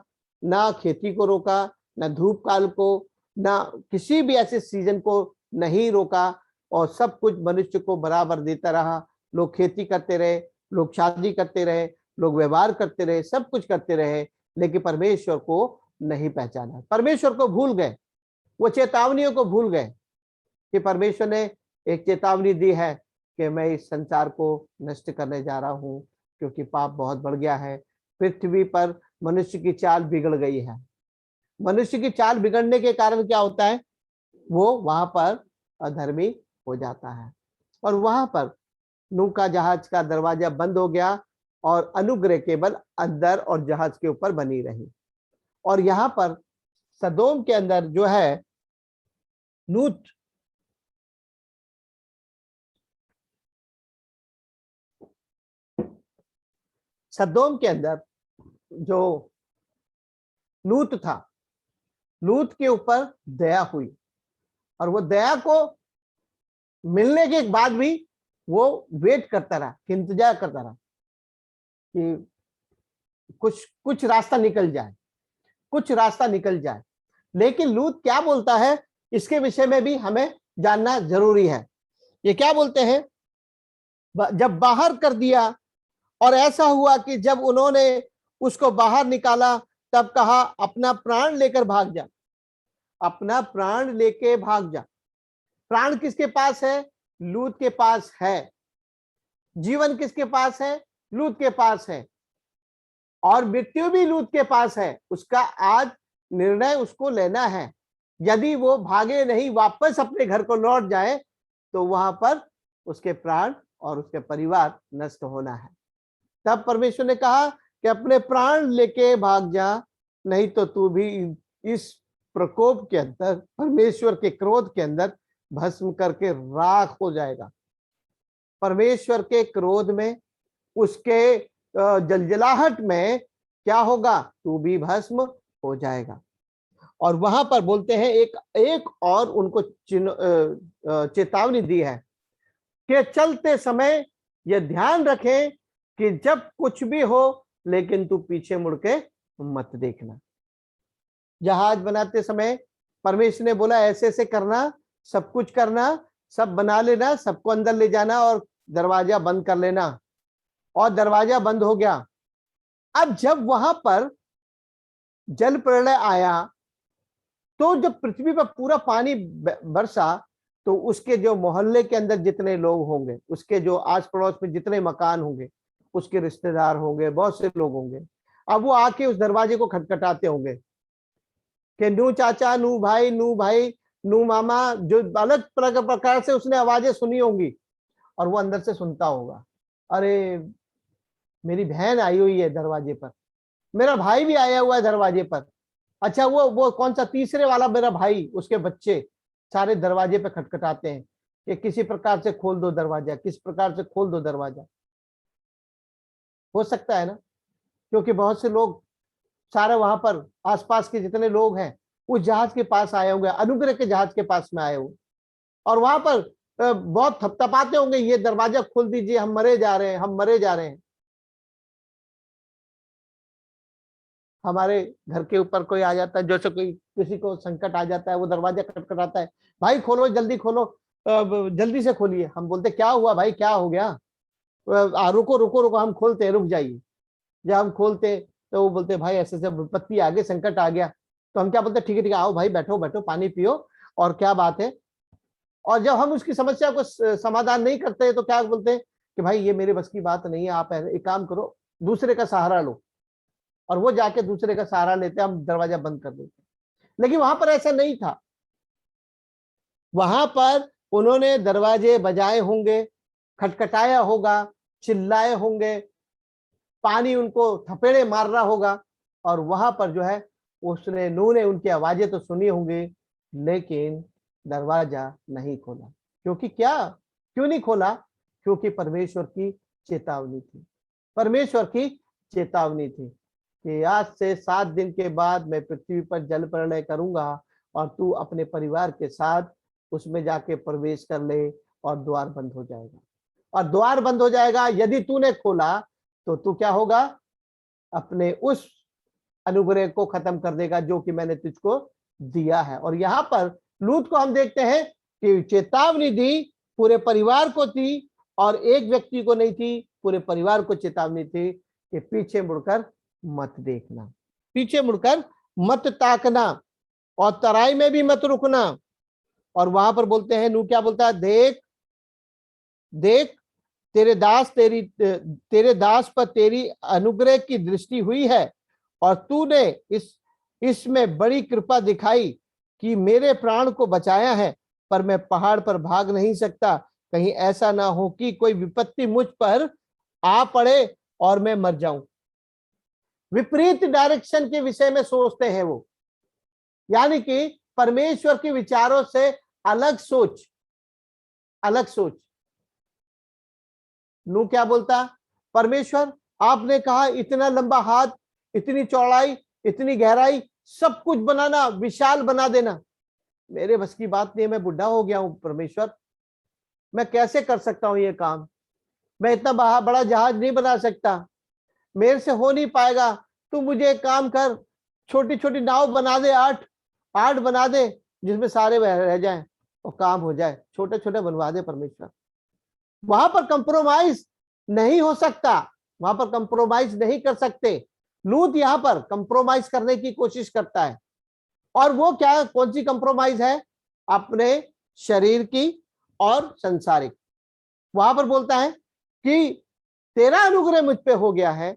[SPEAKER 1] ना खेती को रोका, ना धूप काल को, ना किसी भी ऐसे सीजन को नहीं रोका, और सब कुछ मनुष्य को बराबर देता रहा। लोग खेती करते रहे, लोग शादी करते रहे, लोग व्यवहार करते रहे, सब कुछ करते रहे, लेकिन परमेश्वर को नहीं पहचाना, परमेश्वर को भूल गए, वो चेतावनियों को भूल गए कि परमेश्वर ने एक चेतावनी दी है कि मैं इस संसार को नष्ट करने जा रहा हूं, क्योंकि पाप बहुत बढ़ गया है। पृथ्वी पर मनुष्य की चाल बिगड़ गई है। मनुष्य की चाल बिगड़ने के कारण क्या होता है, वो वहां पर अधर्मी हो जाता है। और वहां पर नूह का जहाज का दरवाजा बंद हो गया और अनुग्रह केवल अंदर और जहाज के ऊपर बनी रही। और यहाँ पर सदोम के अंदर जो है लूत सदोम के अंदर जो लूत था, लूत के ऊपर दया हुई, और वो दया को मिलने के बाद भी वो वेट करता रहा, इंतजार करता रहा कि कुछ कुछ रास्ता निकल जाए, कुछ रास्ता निकल जाए। लेकिन लूत क्या बोलता है, इसके विषय में भी हमें जानना जरूरी है। ये क्या बोलते हैं, जब बाहर कर दिया, और ऐसा हुआ कि जब उन्होंने उसको बाहर निकाला, तब कहा अपना प्राण लेकर भाग जा, अपना प्राण लेके भाग जा। प्राण किसके पास है, लूत के पास है। जीवन किसके पास है, लूत के पास है। और मृत्यु भी लूत के पास है। उसका आज निर्णय उसको लेना है। यदि वो भागे नहीं, वापस अपने घर को लौट जाए, तो वहां पर उसके प्राण और उसके परिवार नष्ट होना है। तब परमेश्वर ने कहा कि अपने प्राण लेके भाग जा, नहीं तो तू भी इस प्रकोप के अंदर, परमेश्वर के क्रोध के अंदर भस्म करके राख हो जाएगा। परमेश्वर के क्रोध में, उसके जलजलाहट में क्या होगा, तू भी भस्म हो जाएगा। और वहां पर बोलते हैं एक और उनको चेतावनी दी है कि चलते समय ये ध्यान रखें कि जब कुछ भी हो, लेकिन तू पीछे मुड़ के मत देखना। जहाज बनाते समय परमेश्वर ने बोला ऐसे ऐसे करना, सब कुछ करना, सब बना लेना, सबको अंदर ले जाना और दरवाजा बंद कर लेना। और दरवाजा बंद हो गया। अब जब वहां पर जल प्रलय आया, तो जब पृथ्वी पर पूरा पानी बरसा, तो उसके जो मोहल्ले के अंदर जितने लोग होंगे, उसके जो आस पड़ोस में जितने मकान होंगे, उसके रिश्तेदार होंगे, बहुत से लोग होंगे, अब वो आके उस दरवाजे को खटखटाते होंगे कि नू चाचा, नू भाई, नू भाई, नू मामा, जो अलग प्रकार से उसने आवाजें सुनी होंगी। और वो अंदर से सुनता होगा, अरे मेरी बहन आई हुई है दरवाजे पर, मेरा भाई भी आया हुआ है दरवाजे पर। अच्छा, वो कौन सा तीसरे वाला मेरा भाई, उसके बच्चे सारे दरवाजे पे खटखटाते हैं कि किसी प्रकार से खोल दो दरवाजा, किस प्रकार से खोल दो दरवाजा। हो सकता है ना, क्योंकि बहुत से लोग सारे वहां पर आसपास के जितने लोग हैं उस जहाज के पास आए होंगे, अनुग्रह के जहाज के पास में आए होंगे, और वहां पर बहुत थपथपाते होंगे, ये दरवाजा खोल दीजिए, हम मरे जा रहे हैं, हम मरे जा रहे हैं। हमारे घर के ऊपर कोई आ जाता है, जैसे कोई किसी को संकट आ जाता है, वो दरवाजा खटखटाता है, भाई खोलो, जल्दी खोलो, जल्दी से खोलिए। हम बोलते क्या हुआ भाई, क्या हो गया, रुको रुको रुको, हम खोलते हैं, रुक जाइए। जब हम खोलते तो वो बोलते भाई ऐसे ऐसे विपत्ति आ गई, संकट आ गया। तो हम क्या बोलते, ठीक है आओ भाई, बैठो बैठो, पानी पियो, और क्या बात है। और जब हम उसकी समस्या को समाधान नहीं करते, तो क्या बोलते हैं कि भाई ये मेरे बस की बात नहीं है, आप एक काम करो, दूसरे का सहारा लो। और वो जाके दूसरे का सहारा लेते, हम दरवाजा बंद कर देते। लेकिन वहां पर ऐसा नहीं था। वहां पर उन्होंने दरवाजे बजाए होंगे, खटखटाया होगा, चिल्लाए होंगे, पानी उनको थपेड़े मार रहा होगा, और वहां पर जो है उसने नूह ने उनकी आवाजें तो सुनी होंगी, लेकिन दरवाजा नहीं खोला। क्योंकि क्या, क्यों नहीं खोला? क्योंकि परमेश्वर की चेतावनी थी। परमेश्वर की चेतावनी थी कि आज से 7 दिन के बाद मैं पृथ्वी पर जल प्रलय करूंगा और तू अपने परिवार के साथ उसमें जाके प्रवेश कर ले और द्वार बंद हो जाएगा। और द्वार बंद हो जाएगा, यदि तूने खोला तो तू क्या होगा? अपने उस अनुग्रह को खत्म कर देगा जो कि मैंने तुझको दिया है। और यहाँ पर लूत को हम देखते हैं कि चेतावनी दी, पूरे परिवार को थी, और एक व्यक्ति को नहीं थी, पूरे परिवार को चेतावनी थी कि पीछे मुड़कर मत देखना, पीछे मुड़कर मत ताकना, और तराई में भी मत रुकना। और वहां पर बोलते हैं, नूह क्या बोलता है? देख देख, तेरे दास पर तेरी अनुग्रह की दृष्टि हुई है, और तूने इसमें बड़ी कृपा दिखाई कि मेरे प्राण को बचाया है। पर मैं पहाड़ पर भाग नहीं सकता, कहीं ऐसा ना हो कि कोई विपत्ति मुझ पर आ पड़े और मैं मर जाऊं। विपरीत डायरेक्शन के विषय में सोचते हैं वो, यानी कि परमेश्वर के विचारों से अलग सोच, अलग सोच। नूह क्या बोलता? परमेश्वर आपने कहा इतना लंबा हाथ, इतनी चौड़ाई, इतनी गहराई, सब कुछ बनाना, विशाल बना देना। मेरे बस की बात नहीं है, मैं बुढ़ा हो गया हूं परमेश्वर, मैं कैसे कर सकता हूं ये काम? मैं इतना बड़ा जहाज नहीं बना सकता, मेरे से हो नहीं पाएगा। तू मुझे एक काम कर, छोटी छोटी नाव बना दे, 8 बना दे, जिसमें सारे रह जाएं और काम हो जाए। छोटे छोटे बनवा दे परमेश्वर। वहां पर कंप्रोमाइज नहीं हो सकता, वहां पर कंप्रोमाइज नहीं कर सकते। लूत यहां पर कंप्रोमाइज करने की कोशिश करता है, और वो क्या, कौन सी कंप्रोमाइज है? अपने शरीर की और संसारिक। वहां पर बोलता है कि तेरा अनुग्रह मुझ पे हो गया है,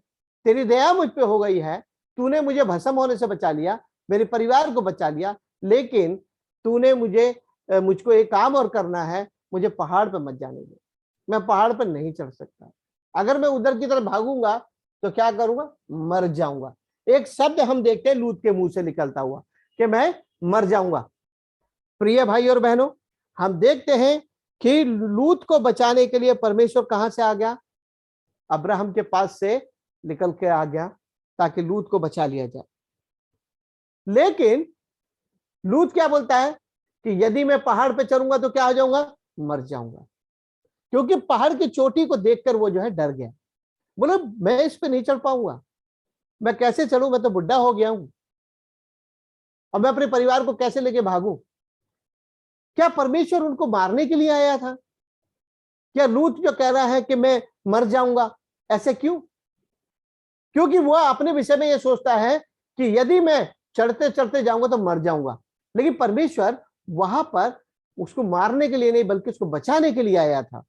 [SPEAKER 1] तेरी दया मुझ पे हो गई है, तूने मुझे भस्म होने से बचा लिया, मेरे परिवार को बचा लिया, लेकिन तूने मुझको एक काम और करना है, मुझे पहाड़ पर मत जाने दे। मैं पहाड़ पर नहीं चढ़ सकता, अगर मैं उधर की तरफ भागूंगा तो क्या करूंगा? मर जाऊंगा। एक शब्द हम देखते हैं लूत के मुंह से निकलता हुआ कि मैं मर जाऊंगा। प्रिय भाई और बहनों, हम देखते हैं कि लूत को बचाने के लिए परमेश्वर कहां से आ गया? अब्राहम के पास से निकल के आ गया ताकि लूत को बचा लिया जाए। लेकिन लूत क्या बोलता है कि यदि मैं पहाड़ पे चढ़ूंगा तो क्या हो जाऊंगा? मर जाऊंगा। क्योंकि पहाड़ की चोटी को देखकर वो जो है डर गया। बोले मैं इस पे नहीं चढ़ पाऊंगा, मैं कैसे चढ़ूं? मैं तो बुढ़ा हो गया हूं, और मैं अपने परिवार को कैसे लेके भागूं? क्या परमेश्वर उनको मारने के लिए आया था? क्या लूत जो कह रहा है कि मैं मर जाऊंगा, ऐसे क्यों? क्योंकि वो अपने विषय में ये सोचता है कि यदि मैं चढ़ते चढ़ते जाऊंगा तो मर जाऊंगा। लेकिन परमेश्वर वहां पर उसको मारने के लिए नहीं, बल्कि उसको बचाने के लिए आया था।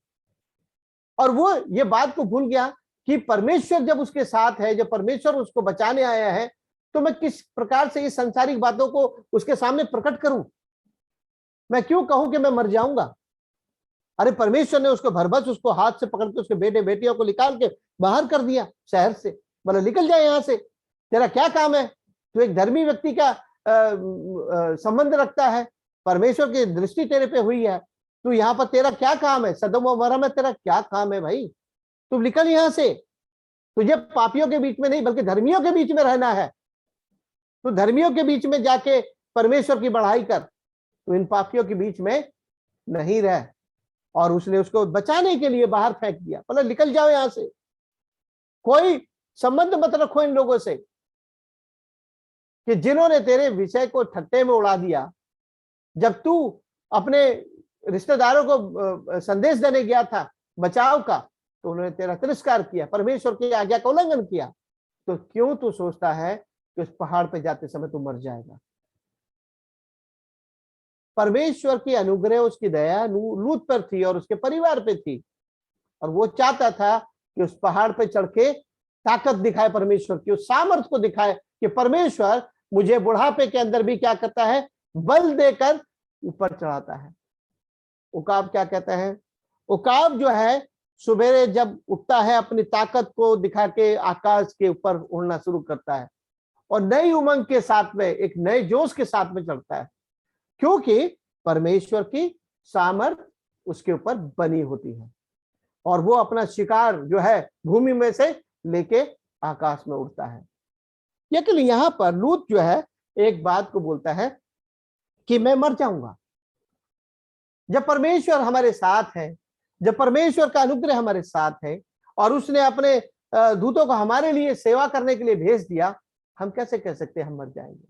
[SPEAKER 1] और वो ये बात को भूल गया कि परमेश्वर जब उसके साथ है, जब परमेश्वर उसको बचाने आया है, तो मैं किस प्रकार से इस संसारिक बातों को उसके सामने प्रकट करूं? मैं क्यों कहूं कि मैं मर जाऊंगा? अरे परमेश्वर ने उसको भरबस उसको हाथ से पकड़ के उसके बेटे बेटियों को निकाल के बाहर कर दिया शहर से। बोला निकल जाए यहां से, तेरा क्या काम है? तू एक धर्मी व्यक्ति का संबंध रखता है, परमेश्वर की दृष्टि तेरे पे हुई है, तू यहाँ पर तेरा क्या काम है? सदोम और अमोरा में तेरा क्या काम है भाई? तू निकल यहां से। तुझे पापियों के बीच में नहीं बल्कि धर्मियों के बीच में रहना है। तू धर्मियों के बीच में जाके परमेश्वर की बढ़ाई कर, तू इन पापियों के बीच में नहीं रह। और उसने उसको बचाने के लिए बाहर फेंक दिया, बोला निकल जाओ यहां से, कोई संबंध मत रखो इन लोगों से कि जिन्होंने तेरे विषय को ठट्टे में उड़ा दिया। जब तू अपने रिश्तेदारों को संदेश देने गया था बचाव का, तो उन्होंने तेरा तिरस्कार किया, परमेश्वर की आज्ञा का उल्लंघन किया। तो क्यों तू सोचता है कि उस पहाड़ पे जाते समय तू मर जाएगा? परमेश्वर की अनुग्रह, उसकी दया लूत पर थी और उसके परिवार पे थी, और वो चाहता था कि उस पहाड़ पे चढ़ के ताकत दिखाए परमेश्वर की, उस सामर्थ्य को दिखाए कि परमेश्वर मुझे बुढ़ापे के अंदर भी क्या करता है? बल देकर ऊपर चढ़ाता है। उकाब क्या कहता है? उकाब जो है सुबेरे जब उठता है अपनी ताकत को दिखा के आकाश के ऊपर उड़ना शुरू करता है, और नई उमंग के साथ में, एक नए जोश के साथ में चलता है, क्योंकि परमेश्वर की सामर्थ उसके ऊपर बनी होती है और वो अपना शिकार जो है भूमि में से लेके आकाश में उड़ता है। लेकिन यहां पर लूत जो है एक बात को बोलता है कि मैं मर जाऊंगा। जब परमेश्वर हमारे साथ है, जब परमेश्वर का अनुग्रह हमारे साथ है और उसने अपने दूतों को हमारे लिए सेवा करने के लिए भेज दिया, हम कैसे कह सकते हैं हम मर जाएंगे?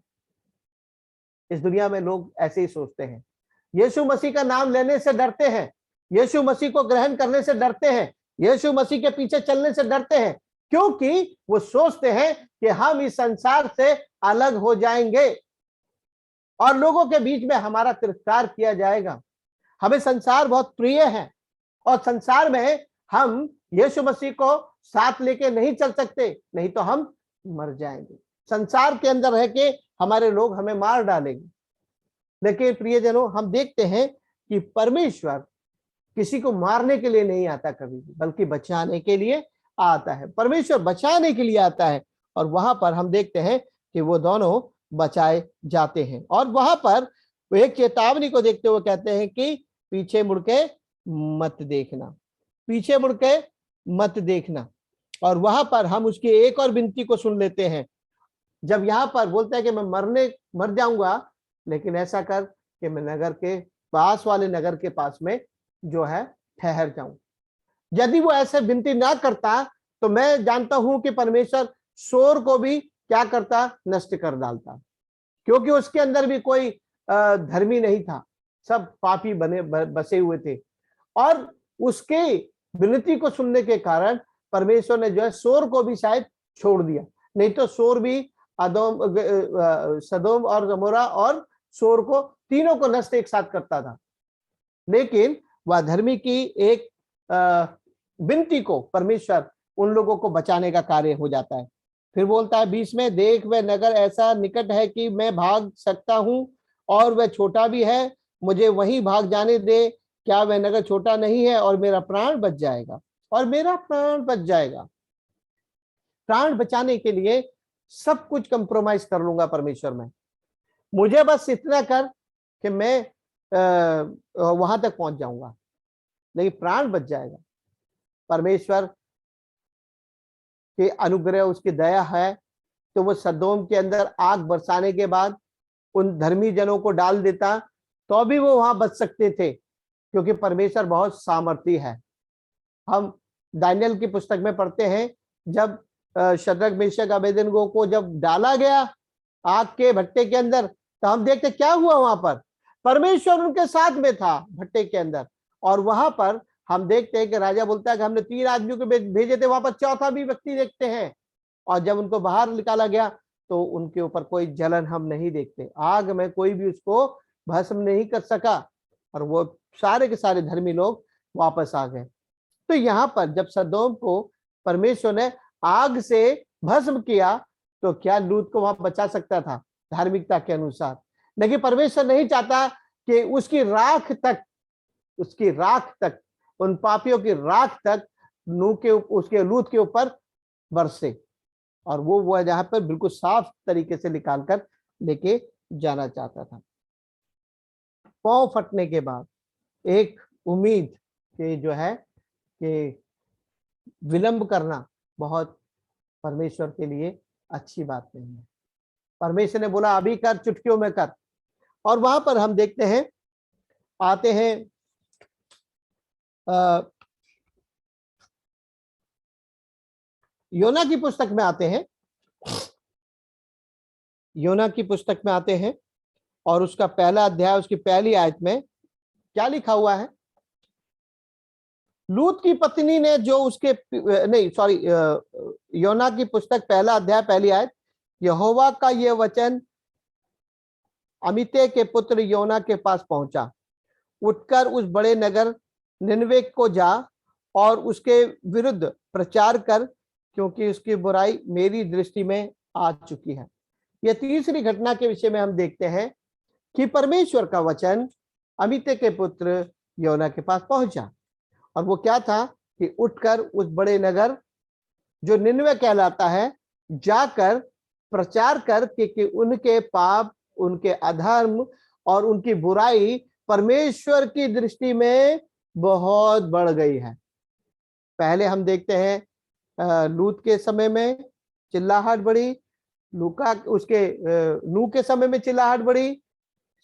[SPEAKER 1] इस दुनिया में लोग ऐसे ही सोचते हैं। यीशु मसीह का नाम लेने से डरते हैं, यीशु मसीह को ग्रहण करने से डरते हैं, यीशु मसीह के पीछे चलने से डरते हैं, क्योंकि वो सोचते हैं कि हम इस संसार से अलग हो जाएंगे और लोगों के बीच में हमारा तिरस्कार किया जाएगा। हमें संसार बहुत प्रिय है और संसार में हम यीशु मसीह को साथ लेके नहीं चल सकते, नहीं तो हम मर जाएंगे। संसार के अंदर रह के हमारे लोग हमें मार डालेंगे। लेकिन प्रियजनों, हम देखते हैं कि परमेश्वर किसी को मारने के लिए नहीं आता कभी भी, बल्कि बचाने के लिए आता है। परमेश्वर बचाने के लिए आता है और वहां पर हम देखते हैं कि वो दोनों बचाए जाते हैं। और वहां पर वो एक चेतावनी को देखते हुए कहते हैं कि पीछे मुड़ के मत देखना, पीछे मुड़ के मत देखना। और वहां पर हम उसकी एक और विनती को सुन लेते हैं। जब यहाँ पर बोलता है कि मैं मर जाऊंगा, लेकिन ऐसा कर कि मैं नगर के पास वाले नगर के पास में जो है ठहर जाऊं। यदि वो ऐसे विनती ना करता तो मैं जानता हूं कि परमेश्वर शोर को भी क्या करता, नष्ट कर डालता, क्योंकि उसके अंदर भी कोई धर्मी नहीं था, सब पापी बसे हुए थे। और उसके विनती को सुनने के कारण परमेश्वर ने जो है शोर को भी शायद छोड़ दिया, नहीं तो शोर भी सदोम और गमोरा और शोर को तीनों को नष्ट एक साथ करता था। लेकिन वह धर्मी की एक विनती को परमेश्वर उन लोगों को बचाने का कार्य हो जाता है। फिर बोलता है 20 में, देख वह नगर ऐसा निकट है कि मैं भाग सकता हूं और वह छोटा भी है, मुझे वहीं भाग जाने दे। क्या वह नगर छोटा नहीं है और मेरा प्राण बच जाएगा? और मेरा प्राण बच जाएगा। प्राण बचाने के लिए सब कुछ कंप्रोमाइज कर लूंगा परमेश्वर में, मुझे बस इतना कर कि मैं वहां तक पहुंच जाऊंगा, लेकिन प्राण बच जाएगा। परमेश्वर के अनुग्रह, उसकी दया है, तो वो सदोम के अंदर आग बरसाने के बाद उन धर्मी जनों को डाल देता तो भी वो वहां बच सकते थे, क्योंकि परमेश्वर बहुत सामर्थी है। हम दानियल की पुस्तक में पढ़ते हैं, जब शद्रक मेशक अबेदनगो को जब डाला गया आग के भट्टे के अंदर, तो हम देखते क्या हुआ, वहां पर परमेश्वर उनके साथ में था भट्टे के अंदर। और वहां पर हम देखते हैं कि राजा बोलता है कि हमने 3 आदमियों को भेजे थे, वहां पर चौथा भी व्यक्ति देखते हैं। और जब उनको बाहर निकाला गया तो उनके ऊपर कोई जलन हम नहीं देखते, आग में कोई भी उसको भस्म नहीं कर सका और वो सारे के सारे धर्मी लोग वापस आ गए। तो यहाँ पर जब सदोम को परमेश्वर ने आग से भस्म किया, तो क्या लूत को वहां बचा सकता था धार्मिकता के अनुसार? लेकिन परमेश्वर नहीं चाहता कि उसकी राख तक उन पापियों की राख तक उसके लूत के ऊपर बरसे, और वो जहां पर बिल्कुल साफ तरीके से निकाल कर लेके जाना चाहता था। पांव फटने के बाद एक उम्मीद के जो है कि विलंब करना बहुत परमेश्वर के लिए अच्छी बात नहीं है। परमेश्वर ने बोला अभी कर, चुटकियों में कर। और वहां पर हम देखते हैं, आते हैं योना की पुस्तक में आते हैं, योना की पुस्तक में आते हैं और उसका पहला अध्याय, उसकी पहली आयत में क्या लिखा हुआ है? लूत की पत्नी ने जो उसके योना की पुस्तक पहला अध्याय पहली आयत, यहोवा का यह वचन अमित्ते के पुत्र योना के पास पहुंचा, उठकर उस बड़े नगर निनवे को जा और उसके विरुद्ध प्रचार कर, क्योंकि उसकी बुराई मेरी दृष्टि में आ चुकी है। यह तीसरी घटना के विषय में हम देखते हैं कि परमेश्वर का वचन अमित्ते के पुत्र योना के पास पहुंचा, और वो क्या था कि उठकर उस बड़े नगर जो निनवे कहलाता है जाकर प्रचार कर कि उनके पाप, उनके अधर्म और उनकी बुराई परमेश्वर की दृष्टि में बहुत बढ़ गई है। पहले हम देखते हैं लूत के समय में चिल्लाहट बढ़ी, लूका उसके नूह के समय में चिल्लाहट बढ़ी,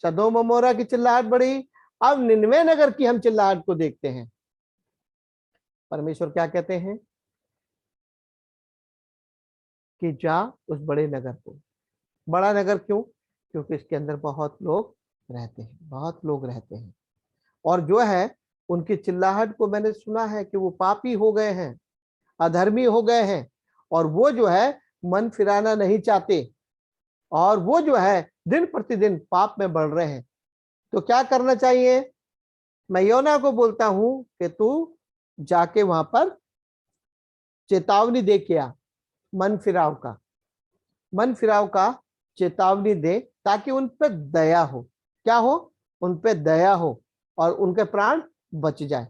[SPEAKER 1] सदोम अमोरा की चिल्लाहट बढ़ी, अब निनवे नगर की हम चिल्लाहट को देखते हैं। परमेश्वर क्या कहते हैं कि जा उस बड़े नगर को। बड़ा नगर क्यों? क्योंकि इसके अंदर बहुत लोग रहते हैं, बहुत लोग रहते हैं, और जो है उनकी चिल्लाहट को मैंने सुना है कि वो पापी हो गए हैं, अधर्मी हो गए हैं, और वो जो है मन फिराना नहीं चाहते, और वो जो है दिन प्रतिदिन पाप में बढ़ रहे हैं। तो क्या करना चाहिए? मैं योना को बोलता हूं कि तू जाके वहां पर चेतावनी दे के आ, मन फिराव का चेतावनी दे, ताकि उन पे दया हो। क्या हो? उन पे दया हो और उनके प्राण बच जाए।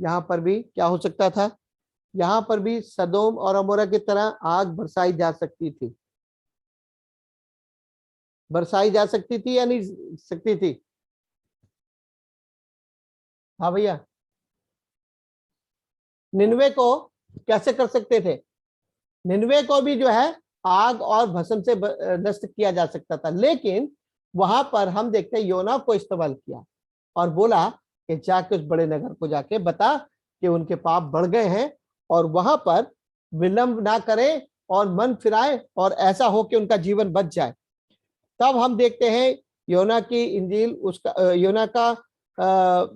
[SPEAKER 1] यहां पर भी क्या हो सकता था? यहां पर भी सदोम और अमोरा की तरह आग बरसाई जा सकती थी, बरसाई जा सकती थी या नहीं सकती थी? हाँ भैया, निन्वे को कैसे कर सकते थे? निन्वे को भी जो है आग और भस्म से नष्ट किया जा सकता था, लेकिन वहां पर हम देखते हैं योना को इस्तेमाल किया और बोला कि जाके उस बड़े नगर को जाके बता कि उनके पाप बढ़ गए हैं, और वहां पर विलंब ना करें और मन फिराए, और ऐसा हो कि उनका जीवन बच जाए। तब हम देखते हैं योना की इंजील, उसका योना का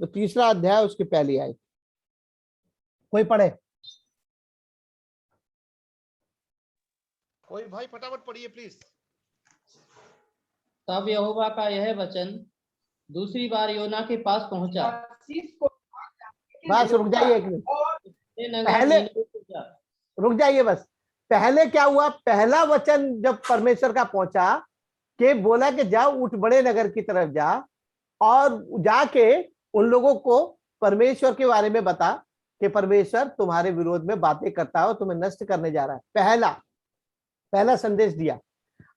[SPEAKER 1] 3रा अध्याय, उसकी पहली आयत। कोई पढ़े? कोई भाई फटाफट पढ़िए प्लीज।
[SPEAKER 2] तब यहोवा का यह वचन दूसरी बार योना के पास पहुंचा।
[SPEAKER 1] बस रुक जाइए एक मिनट, पहले रुक जाइए बस। पहले क्या हुआ? पहला वचन जब परमेश्वर का पहुंचा कि बोला कि जाओ उठ बड़े नगर की तरफ जा, और जाके उन लोगों को परमेश्वर के बारे में बता कि परमेश्वर तुम्हारे विरोध में बातें करता है और तुम्हें नष्ट करने जा रहा है। पहला संदेश दिया।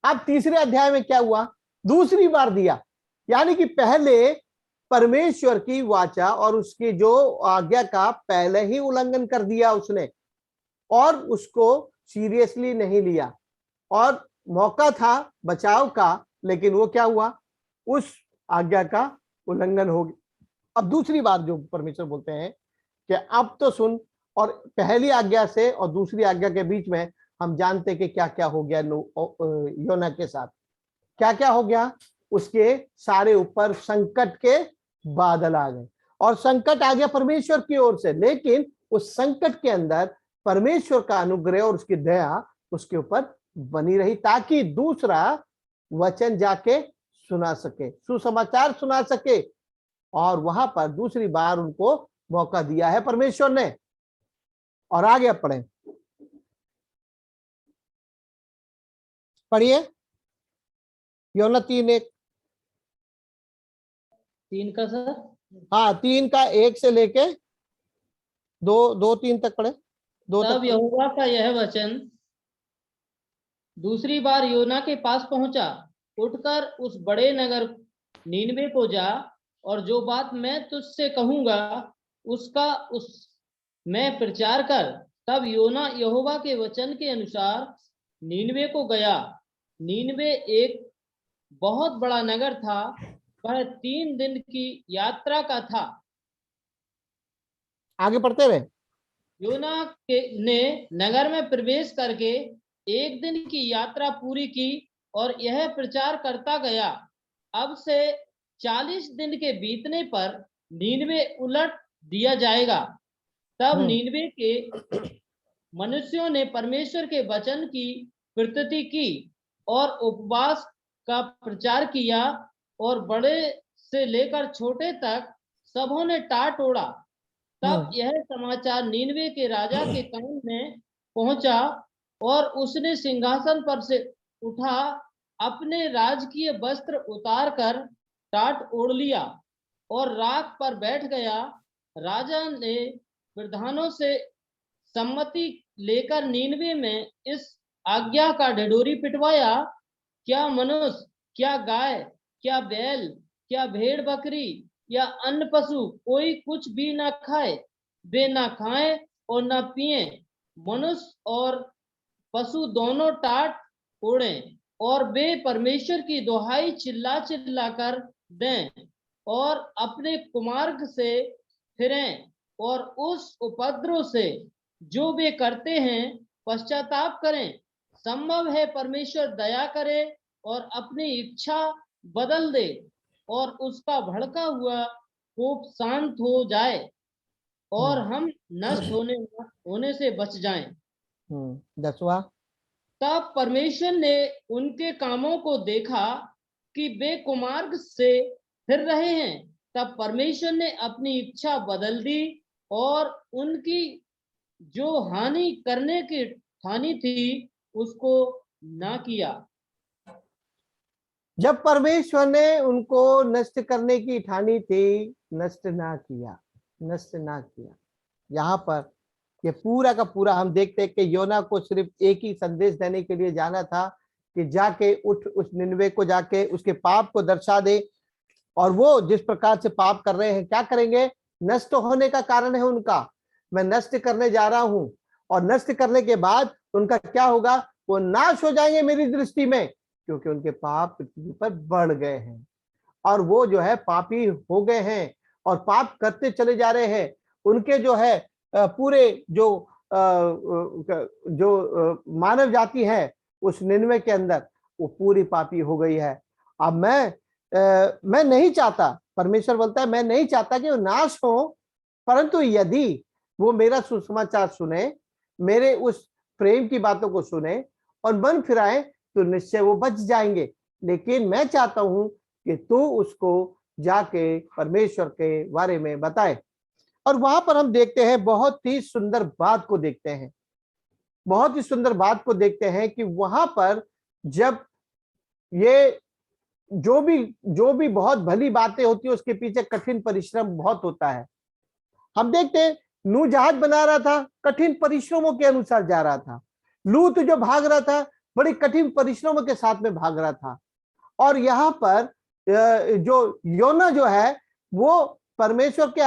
[SPEAKER 1] अब 3रे अध्याय में क्या हुआ? दूसरी बार दिया। यानी कि पहले परमेश्वर की वाचा और उसकी जो आज्ञा का पहले ही उल्लंघन कर दिया उसने, और उसको सीरियसली नहीं लिया, और मौका था बचाव का, लेकिन वो क्या हुआ? उस आज्ञा का उल्लंघन हो गया। अब दूसरी बार जो परमेश्वर बोलते हैं कि अब तो सुन, और पहली आज्ञा से और दूसरी आज्ञा के बीच में हम जानते कि क्या क्या हो गया योना के साथ। क्या क्या हो गया? उसके सारे ऊपर संकट के बादल आ गए, और संकट आ गया परमेश्वर की ओर से, लेकिन उस संकट के अंदर परमेश्वर का अनुग्रह और उसकी दया उसके ऊपर बनी रही, ताकि दूसरा वचन जाके सुना सके, सुसमाचार सुना सके, और वहां पर दूसरी बार उनको मौका दिया है परमेश्वर ने। और आगे आप पढ़िए योना 3:1।
[SPEAKER 2] 3 का सर?
[SPEAKER 1] हाँ, 3 का 1 से लेके 2-3 तक पढ़े। 2
[SPEAKER 2] तब
[SPEAKER 1] तक।
[SPEAKER 2] यहोवा का यह वचन दूसरी बार योना के पास पहुंचा। उठकर उस बड़े नगर नीनवे को जा, और जो बात मैं तुझसे कहूंगा उसका उस मैं प्रचार कर। तब योना यहोवा के वचन के अनुसार नीनवे को गया। नीनवे एक बहुत बड़ा नगर था, वह 3 दिन की यात्रा का था।
[SPEAKER 1] आगे पढ़ते रहे।
[SPEAKER 2] योना ने नगर में प्रवेश करके 1 दिन की यात्रा पूरी की, और यह प्रचार करता गया, अब से 40 दिन के बीतने पर नीनवे उलट दिया जाएगा। तब नीनवे के मनुष्यों ने परमेश्वर के वचन की प्रतीति की और उपवास का प्रचार किया, और बड़े से लेकर छोटे तक सबों ने टाट ओढ़ा। तब यह समाचार नीनवे के राजा के कान में पहुंचा, और उसने सिंहासन पर से उठा, अपने राजकीय वस्त्र उतार कर टाट ओढ़ लिया और राख पर बैठ गया। राजा ने प्रधानों से सम्मति लेकर नीनवे में इस आज्ञा का ढिढोरी पिटवाया, क्या मनुष्य, क्या गाय, क्या बैल, क्या भेड़ बकरी या अन्य पशु कोई कुछ भी ना खाए? वे ना खाएं और ना पिए, मनुष्य और पशु दोनों टाट ओढ़ें, और वे परमेश्वर की दुहाई चिल्ला चिल्ला कर दें और अपने कुमार्ग से फिरें, और उस उपद्रव से जो वे करते हैं पश्चाताप करें। संभव है परमेश्वर दया करे और अपनी इच्छा बदल दे और उसका भड़का हुआ कोप शांत हो जाए और हम नष्ट होने से बच जाएं।
[SPEAKER 1] 10वां।
[SPEAKER 2] तब परमेश्वर ने उनके कामों को देखा कि वे कुमार्ग से फिर रहे हैं। तब परमेश्वर ने अपनी इच्छा बदल दी और उनकी जो हानि करने की ठानी थी उसको ना किया।
[SPEAKER 1] जब परमेश्वर ने उनको नष्ट करने की ठानी थी, नष्ट ना किया, नष्ट ना किया। यहाँ पर ये पूरा का पूरा हम देखते हैं कि योना को सिर्फ एक ही संदेश देने के लिए जाना था कि जाके उठ, उस निनवे को जाके उसके पाप को दर्शा दे, और वो जिस प्रकार से पाप कर रहे हैं क्या करेंगे, नष्ट होने का कारण है उनका, मैं नष्ट करने जा रहा हूं, और नष्ट करने के बाद उनका क्या होगा, वो नाश हो जाएंगे मेरी दृष्टि में, क्योंकि उनके पाप पृथ्वी पर बढ़ गए हैं और वो जो है पापी हो गए हैं और पाप करते चले जा रहे हैं। उनके जो है पूरे जो मानव जाति है उस निनवे के अंदर वो पूरी पापी हो गई है। अब मैं नहीं चाहता, परमेश्वर बोलता है मैं नहीं चाहता कि वो नाश हो, परंतु यदि वो मेरा सुसमाचार सुने, मेरे उस प्रेम की बातों को सुने और मन फिराए तो निश्चय वो बच जाएंगे। लेकिन मैं चाहता हूं कि तू उसको जाके परमेश्वर के बारे में बताए। और वहां पर हम देखते हैं बहुत ही सुंदर बात को देखते हैं, बहुत ही सुंदर बात को देखते हैं कि वहां पर जब ये जो भी बहुत भली बातें होती है उसके पीछे कठिन परिश्रम बहुत होता है। हम देखते हैं नूह जहाज बना रहा था, कठिन परिश्रमों के अनुसार जा रहा था। लूत जो भाग रहा था बड़ी कठिन परिश्रमों के साथ में भाग रहा था। और यहाँ पर जो योना जो है वो परमेश्वर के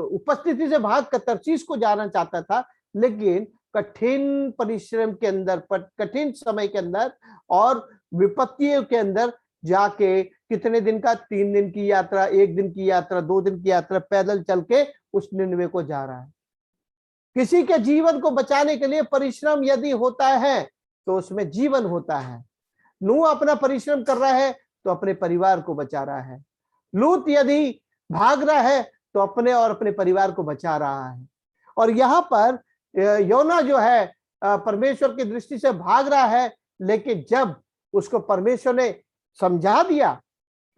[SPEAKER 1] उपस्थिति से भाग कर तरसीस को जाना चाहता था, लेकिन कठिन परिश्रम के अंदर, कठिन समय के अंदर और विपत्तियों के अंदर जाके कितने दिन का, 3 दिन की यात्रा, 1 दिन की यात्रा, 2 दिन की यात्रा पैदल चल के उस निनवे को जा रहा है। किसी के जीवन को बचाने के लिए परिश्रम यदि होता है तो उसमें जीवन होता है। नूह अपना परिश्रम कर रहा है तो अपने परिवार को बचा रहा है। लूत यदि भाग रहा है तो अपने और अपने परिवार को बचा रहा है। और यहाँ पर योना जो है परमेश्वर की दृष्टि से भाग रहा है, लेकिन जब उसको परमेश्वर ने समझा दिया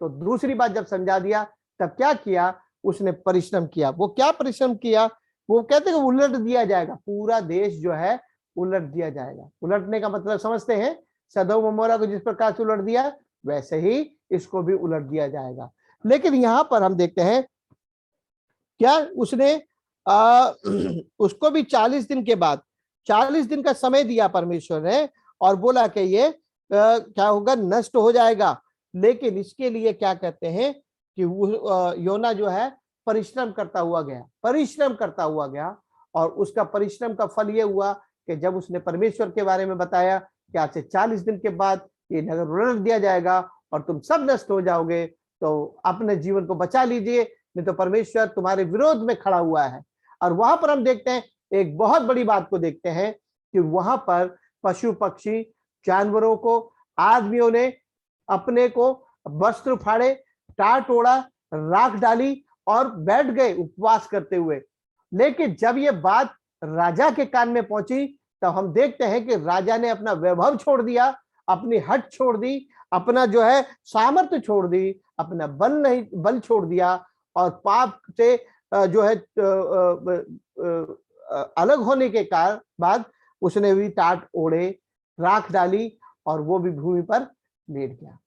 [SPEAKER 1] तो दूसरी बात जब समझा दिया तब क्या किया, उसने परिश्रम किया। वो क्या परिश्रम किया, वो कहते हैं उलट दिया जाएगा, पूरा देश जो है उलट दिया जाएगा। उलटने का मतलब समझते हैं, सदोम अमोरा को जिस प्रकार से उलट दिया वैसे ही इसको भी उलट दिया जाएगा। लेकिन यहां पर हम देखते हैं क्या उसने उसको भी 40 दिन के बाद 40 दिन का समय दिया परमेश्वर ने और बोला कि ये क्या होगा, नष्ट हो जाएगा। लेकिन इसके लिए क्या कहते हैं कि योना जो है परिश्रम करता हुआ गया, परिश्रम करता हुआ गया, और उसका परिश्रम का फल ये हुआ कि जब उसने परमेश्वर के बारे में बताया कि आज से 40 दिन के बाद ये नगर उलट दिया जाएगा और तुम सब नष्ट हो जाओगे, तो अपने जीवन को बचा लीजिए, नहीं तो परमेश्वर तुम्हारे विरोध में खड़ा हुआ है। और वहां पर हम देखते हैं एक बहुत बड़ी बात को देखते हैं कि वहां पर पशु पक्षी जानवरों को, आदमियों ने अपने को वस्त्र फाड़े, टाट ओढ़ा, राख डाली और बैठ गए उपवास करते हुए। लेकिन जब ये बात राजा के कान में पहुंची तो हम देखते हैं कि राजा ने अपना वैभव छोड़ दिया, अपनी हट छोड़ दी, अपना जो है सामर्थ्य छोड़ दी, अपना बल छोड़ दिया, और पाप से जो है अलग होने के कारण बाद उसने भी टाट ओढ़े, राख डाली और वो भी भूमि पर लेट गया।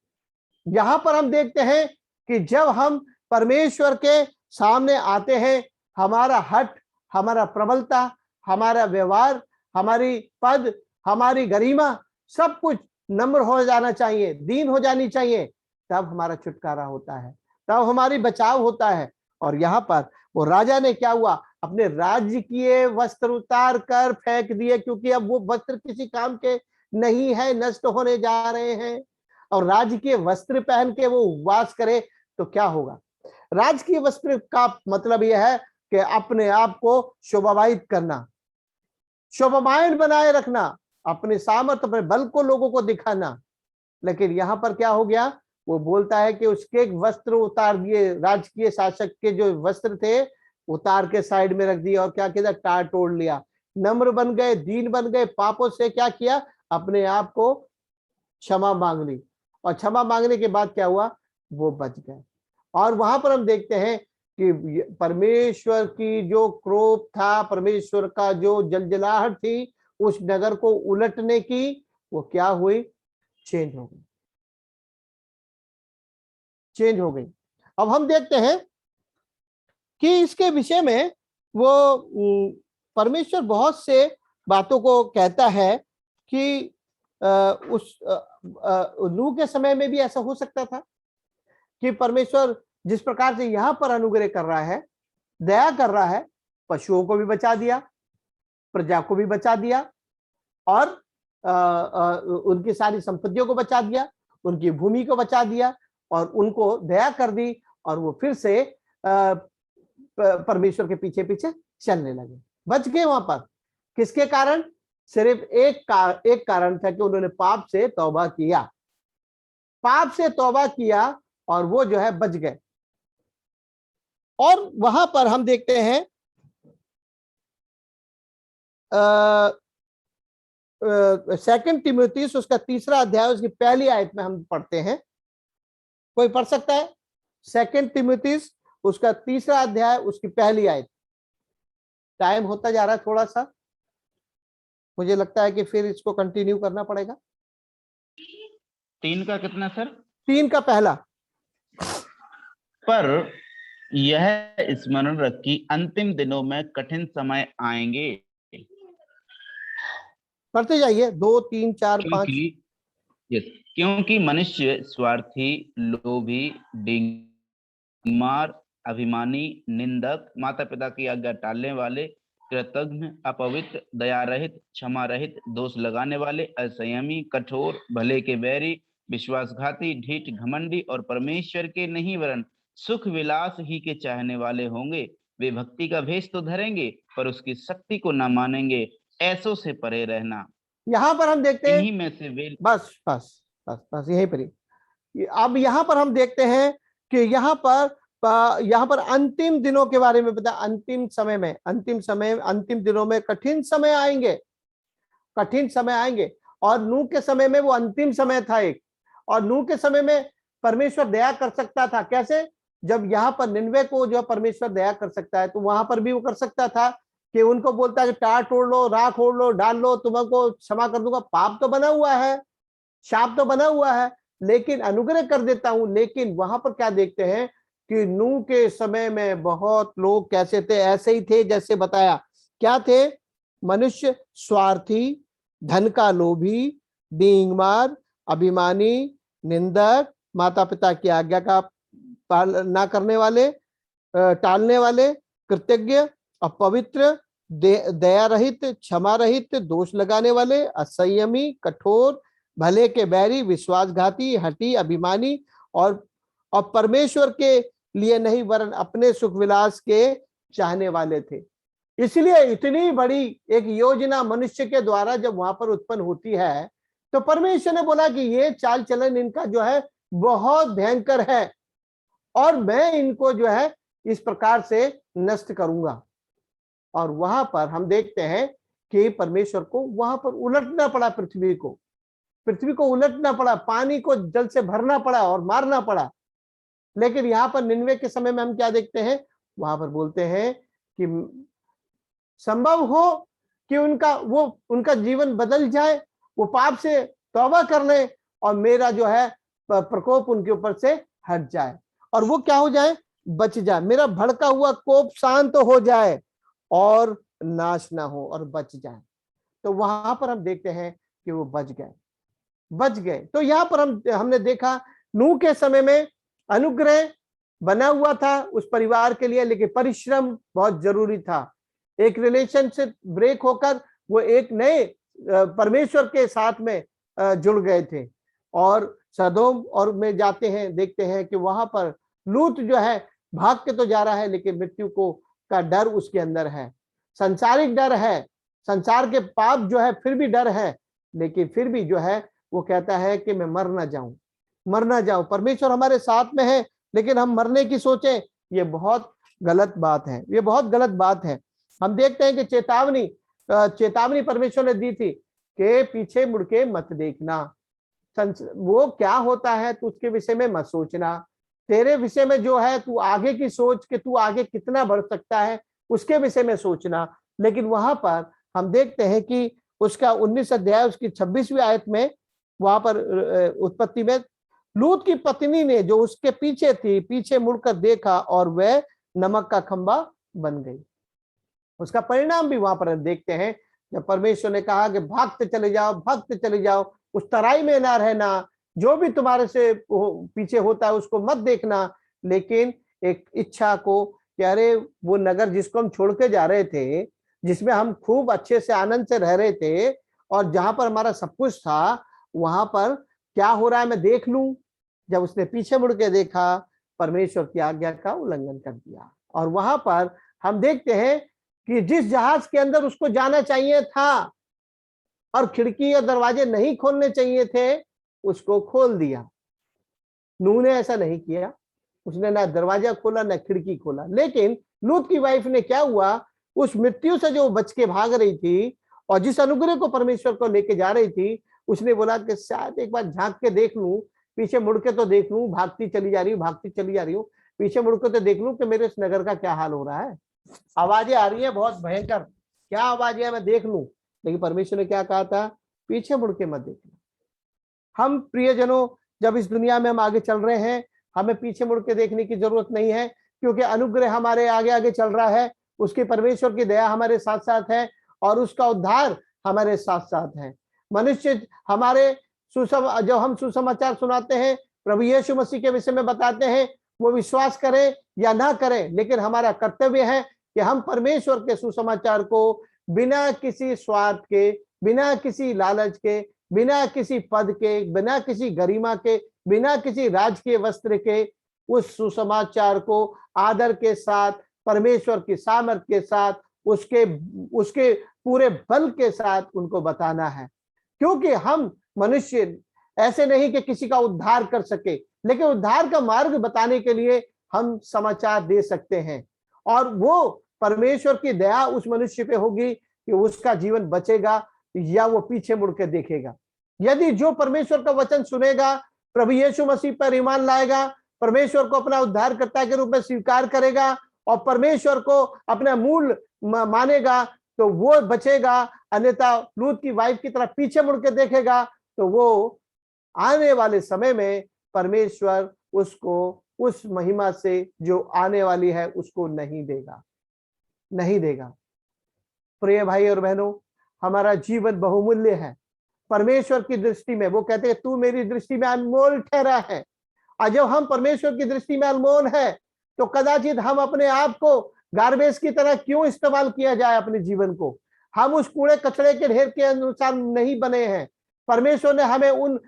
[SPEAKER 1] यहां पर हम देखते हैं कि जब हम परमेश्वर के सामने आते हैं, हमारा हट, हमारा प्रबलता, हमारा व्यवहार, हमारी पद, हमारी गरिमा, सब कुछ नम्र हो जाना चाहिए, दीन हो जानी चाहिए, तब हमारा छुटकारा होता है, तब हमारी बचाव होता है। और यहाँ पर वो राजा ने क्या हुआ, अपने राजकीय वस्त्र उतार कर फेंक दिए, क्योंकि अब वो वस्त्र किसी काम के नहीं है, नष्ट होने जा रहे हैं। और राजकीय वस्त्र पहन के वो उपवास करे तो क्या होगा। राजकीय वस्त्र का मतलब यह है कि अपने आप को शोभावाहित करना, शोभामायन बनाए रखना, अपने सामर्थ्य, अपने बल को लोगों को दिखाना। लेकिन यहां पर क्या हो गया, वो बोलता है कि उसके वस्त्र उतार दिए, राजकीय शासक के जो वस्त्र थे उतार के साइड में रख दिया, और क्या किया, टार तोड़ लिया, नम्र बन गए, दीन बन गए, पापों से क्या किया, अपने आप को क्षमा मांग ली। और क्षमा मांगने के बाद क्या हुआ, वो बच गए। और वहां पर हम देखते हैं कि परमेश्वर की जो क्रोध था, परमेश्वर का जो जलजलाहट थी उस नगर को उलटने की, वो क्या हुई, चेंज हो गई, चेंज हो गई। अब हम देखते हैं कि इसके विषय में वो परमेश्वर बहुत से बातों को कहता है कि उस नूह के समय में भी ऐसा हो सकता था कि परमेश्वर जिस प्रकार से यहां पर अनुग्रह कर रहा है, दया कर रहा है, पशुओं को भी बचा दिया, प्रजा को भी बचा दिया, और उनकी सारी संपत्तियों को बचा दिया, उनकी भूमि को बचा दिया, और उनको दया कर दी, और वो फिर से परमेश्वर के पीछे पीछे चलने लगे, बच गए वहां पर। किसके कारण, सिर्फ एक कारण था कि उन्होंने पाप से तौबा किया, पाप से तौबा किया, और वो जो है बच गए। और वहां पर हम देखते हैं सेकंड तिमोथीयुस उसका 3 अध्याय उसकी पहली आयत में हम पढ़ते हैं। कोई पढ़ सकता है? सेकंड तिमोथीयुस उसका 3 अध्याय उसकी पहली आयत। टाइम होता जा रहा है थोड़ा सा, मुझे लगता है कि फिर इसको कंटिन्यू करना पड़ेगा।
[SPEAKER 3] 3 का कितना सर?
[SPEAKER 1] 3 का पहला।
[SPEAKER 3] पर यह स्मरण रख कि अंतिम दिनों में कठिन समय आएंगे।
[SPEAKER 1] पढ़ते जाइए, 2 3 4 5।
[SPEAKER 3] क्योंकि मनुष्य स्वार्थी, लोभी, डिंगमार, अभिमानी, निंदक, माता पिता की आज्ञा टालने वाले, कृतघ्न, अपवित्र, दया रहित, क्षमा रहित, दोष लगाने वाले, असंयमी, कठोर, भले के बैरी, विश्वासघाती, ढीठ, घमंडी और परमेश्वर के नहीं वरन सुख विलास ही के चाहने वाले होंगे। वे भक्ति का भेष तो धरेंगे पर उसकी शक्ति को न मानेंगे। ऐसों से परे रहना।
[SPEAKER 1] यहां पर हम देखते हैं,
[SPEAKER 3] इन्हीं में से वे
[SPEAKER 1] बस यहीं पर ही। अब यहां पर हम देखते हैं कि यहाँ पर अंतिम दिनों के बारे में बता, अंतिम समय में, अंतिम दिनों में कठिन समय आएंगे, कठिन समय आएंगे। और नूह के समय में वो अंतिम समय था एक, और नूह के समय में परमेश्वर दया कर सकता था। कैसे? जब यहाँ पर निन्वे को जो परमेश्वर दया कर सकता है, तो वहां पर भी वो कर सकता था कि उनको बोलता है कि टार तोड़ लो, राख ओढ़ लो, डाल लो, तुमको क्षमा कर दूंगा। पाप तो बना हुआ है, शाप तो बना हुआ है, लेकिन अनुग्रह कर देता हूं। लेकिन वहां पर क्या देखते हैं कि नूह के समय में बहुत लोग कैसे थे, ऐसे ही थे जैसे बताया। क्या थे? मनुष्य स्वार्थी, धन का लोभी, डींगमार, अभिमानी, निंदक, माता पिता की आज्ञा का पालन ना करने वाले, टालने वाले, कृतज्ञ, अपवित्र, दया रहित, क्षमा रहित, दोष लगाने वाले, असंयमी, कठोर, भले के बैरी, विश्वासघाती, हठी, अभिमानी, और परमेश्वर के लिए नहीं वरन अपने सुख विलास के चाहने वाले थे। इसलिए इतनी बड़ी एक योजना मनुष्य के द्वारा जब वहां पर उत्पन्न होती है, तो परमेश्वर ने बोला कि ये चाल चलन इनका जो है बहुत भयंकर है, और मैं इनको जो है इस प्रकार से नष्ट करूंगा। और वहां पर हम देखते हैं कि परमेश्वर को वहां पर उलटना पड़ा, पृथ्वी को उलटना पड़ा, पानी को जल से भरना पड़ा और मारना पड़ा। लेकिन यहाँ पर निन्वे के समय में हम क्या देखते हैं, वहां पर बोलते हैं कि संभव हो कि उनका जीवन बदल जाए, वो पाप से तौबा कर ले, और मेरा जो है प्रकोप उनके ऊपर से हट जाए, और वो क्या हो जाए, बच जाए, मेरा भड़का हुआ कोप शांत हो जाए और नाश ना हो और बच जाए। तो वहां पर हम देखते हैं कि वो बच गए। तो यहाँ पर हमने देखा नूह के समय में अनुग्रह बना हुआ था उस परिवार के लिए, लेकिन परिश्रम बहुत जरूरी था। एक रिलेशनशिप ब्रेक होकर वो एक नए परमेश्वर के साथ में जुड़ गए थे। और सदोम और में जाते हैं, देखते हैं कि वहां पर लूत जो है भाग के तो जा रहा है, लेकिन मृत्यु को का डर उसके अंदर है, संसारिक डर है, संसार के पाप जो है फिर भी डर है, लेकिन फिर भी जो है वो कहता है कि मैं मर ना जाऊं। परमेश्वर हमारे साथ में है, लेकिन हम मरने की सोचें, ये बहुत गलत बात है, ये बहुत गलत बात है। हम देखते हैं कि चेतावनी परमेश्वर ने दी थी कि पीछे मुड़ के मत देखना, वो क्या होता है तो उसके विषय में मत सोचना, तेरे विषय में जो है तू आगे की सोच कि तू आगे कितना बढ़ सकता है उसके विषय में सोचना। लेकिन वहां पर हम देखते हैं कि उसका 19 अध्याय उसकी 26वीं आयत में, वहां पर उत्पत्ति में, लूत की पत्नी ने जो उसके पीछे थी पीछे मुड़कर देखा और वह नमक का खंबा बन गई। उसका परिणाम भी वहां पर देखते हैं, जब परमेश्वर ने कहा कि भागते चले जाओ, उस तराई में ना रहना, जो भी तुम्हारे से पीछे होता है उसको मत देखना। लेकिन एक इच्छा को कि अरे वो नगर जिसको हम छोड़ के जा रहे थे, जिसमें हम खूब अच्छे से आनंद से रह रहे थे और जहां पर हमारा सब कुछ था, वहां पर क्या हो रहा है मैं देख लूं। जब उसने पीछे मुड़ के देखा, परमेश्वर की आज्ञा का उल्लंघन कर दिया। और वहां पर हम देखते हैं कि जिस जहाज के अंदर उसको जाना चाहिए था और खिड़की और दरवाजे नहीं खोलने चाहिए थे, उसको खोल दिया। नूह ने ऐसा नहीं किया, उसने ना दरवाजा खोला ना खिड़की खोला। लेकिन लूत की वाइफ ने क्या हुआ, उस मृत्यु से जो बच के भाग रही थी और जिस अनुग्रह को परमेश्वर को लेके जा रही थी, उसने बोला कि शायद एक बार झांक के देख लूं, पीछे मुड़ के तो देख लूं, भागती चली जा रही हूँ, पीछे मुड़ के तो देख लूं कि मेरे इस नगर का क्या हाल हो रहा है। आवाजें आ रही है बहुत भयंकर, क्या आवाजें है मैं देख लूं। लेकिन परमेश्वर ने क्या कहा था, पीछे मुड़ के मत देखना। हम प्रियजनों, जब इस दुनिया में हम आगे चल रहे हैं, हमें पीछे मुड़ के देखने की जरूरत नहीं है, क्योंकि अनुग्रह हमारे आगे आगे चल रहा है, उसके परमेश्वर की दया हमारे साथ साथ है और उसका उद्धार हमारे साथ साथ है। मनुष्य हमारे जब हम सुसमाचार सुनाते हैं, प्रभु यीशु मसीह के विषय में बताते हैं, वो विश्वास करें या ना करें, लेकिन हमारा कर्तव्य है कि हम परमेश्वर के सुसमाचार को बिना किसी स्वार्थ के, बिना किसी लालच के, बिना किसी पद के, बिना किसी गरिमा के, बिना किसी राजकीय वस्त्र के, उस सुसमाचार को आदर के साथ, परमेश्वर की सामर्थ्य के साथ, उसके पूरे बल के साथ उनको बताना है। क्योंकि हम मनुष्य ऐसे नहीं कि किसी का उद्धार कर सके, लेकिन उद्धार का मार्ग बताने के लिए हम समाचार दे सकते हैं। और वो परमेश्वर की दया उस मनुष्य पे होगी कि उसका जीवन बचेगा या वो पीछे मुड़ के देखेगा। यदि जो परमेश्वर का वचन सुनेगा, प्रभु यीशु मसीह पर ईमान लाएगा, परमेश्वर को अपना उद्धारकर्ता के रूप में स्वीकार करेगा और परमेश्वर को अपना मूल मानेगा, तो वो बचेगा। अन्यथा लूत की वाइफ की तरह पीछे मुड़ के देखेगा तो वो आने वाले समय में परमेश्वर उसको उस महिमा से जो आने वाली है उसको नहीं देगा। प्रिय भाई और बहनों, हमारा जीवन बहुमूल्य है परमेश्वर की दृष्टि में। वो कहते हैं तू मेरी दृष्टि में अनमोल ठहरा है। और जब हम परमेश्वर की दृष्टि में अनमोल है, तो कदाचित हम अपने आप को गार्बेज की तरह क्यों इस्तेमाल किया जाए अपने जीवन को। हम उस कूड़े कचरे के ढेर के अनुसार नहीं बने हैं। परमेश्वर ने हमें उन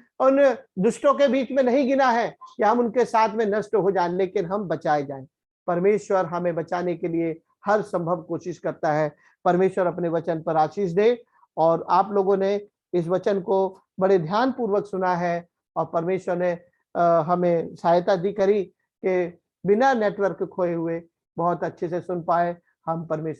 [SPEAKER 1] दुष्टों के बीच में नहीं गिना है कि हम उनके साथ में नष्ट हो जाएं, लेकिन हम बचाए जाएं। परमेश्वर हमें बचाने के लिए हर संभव कोशिश करता है। परमेश्वर अपने वचन पर आशीष दे। और आप लोगों ने इस वचन को बड़े ध्यान पूर्वक सुना है और परमेश्वर ने हमें सहायता दी करी कि बिना नेटवर्क खोए हुए बहुत अच्छे से सुन पाए हम परमेश्वर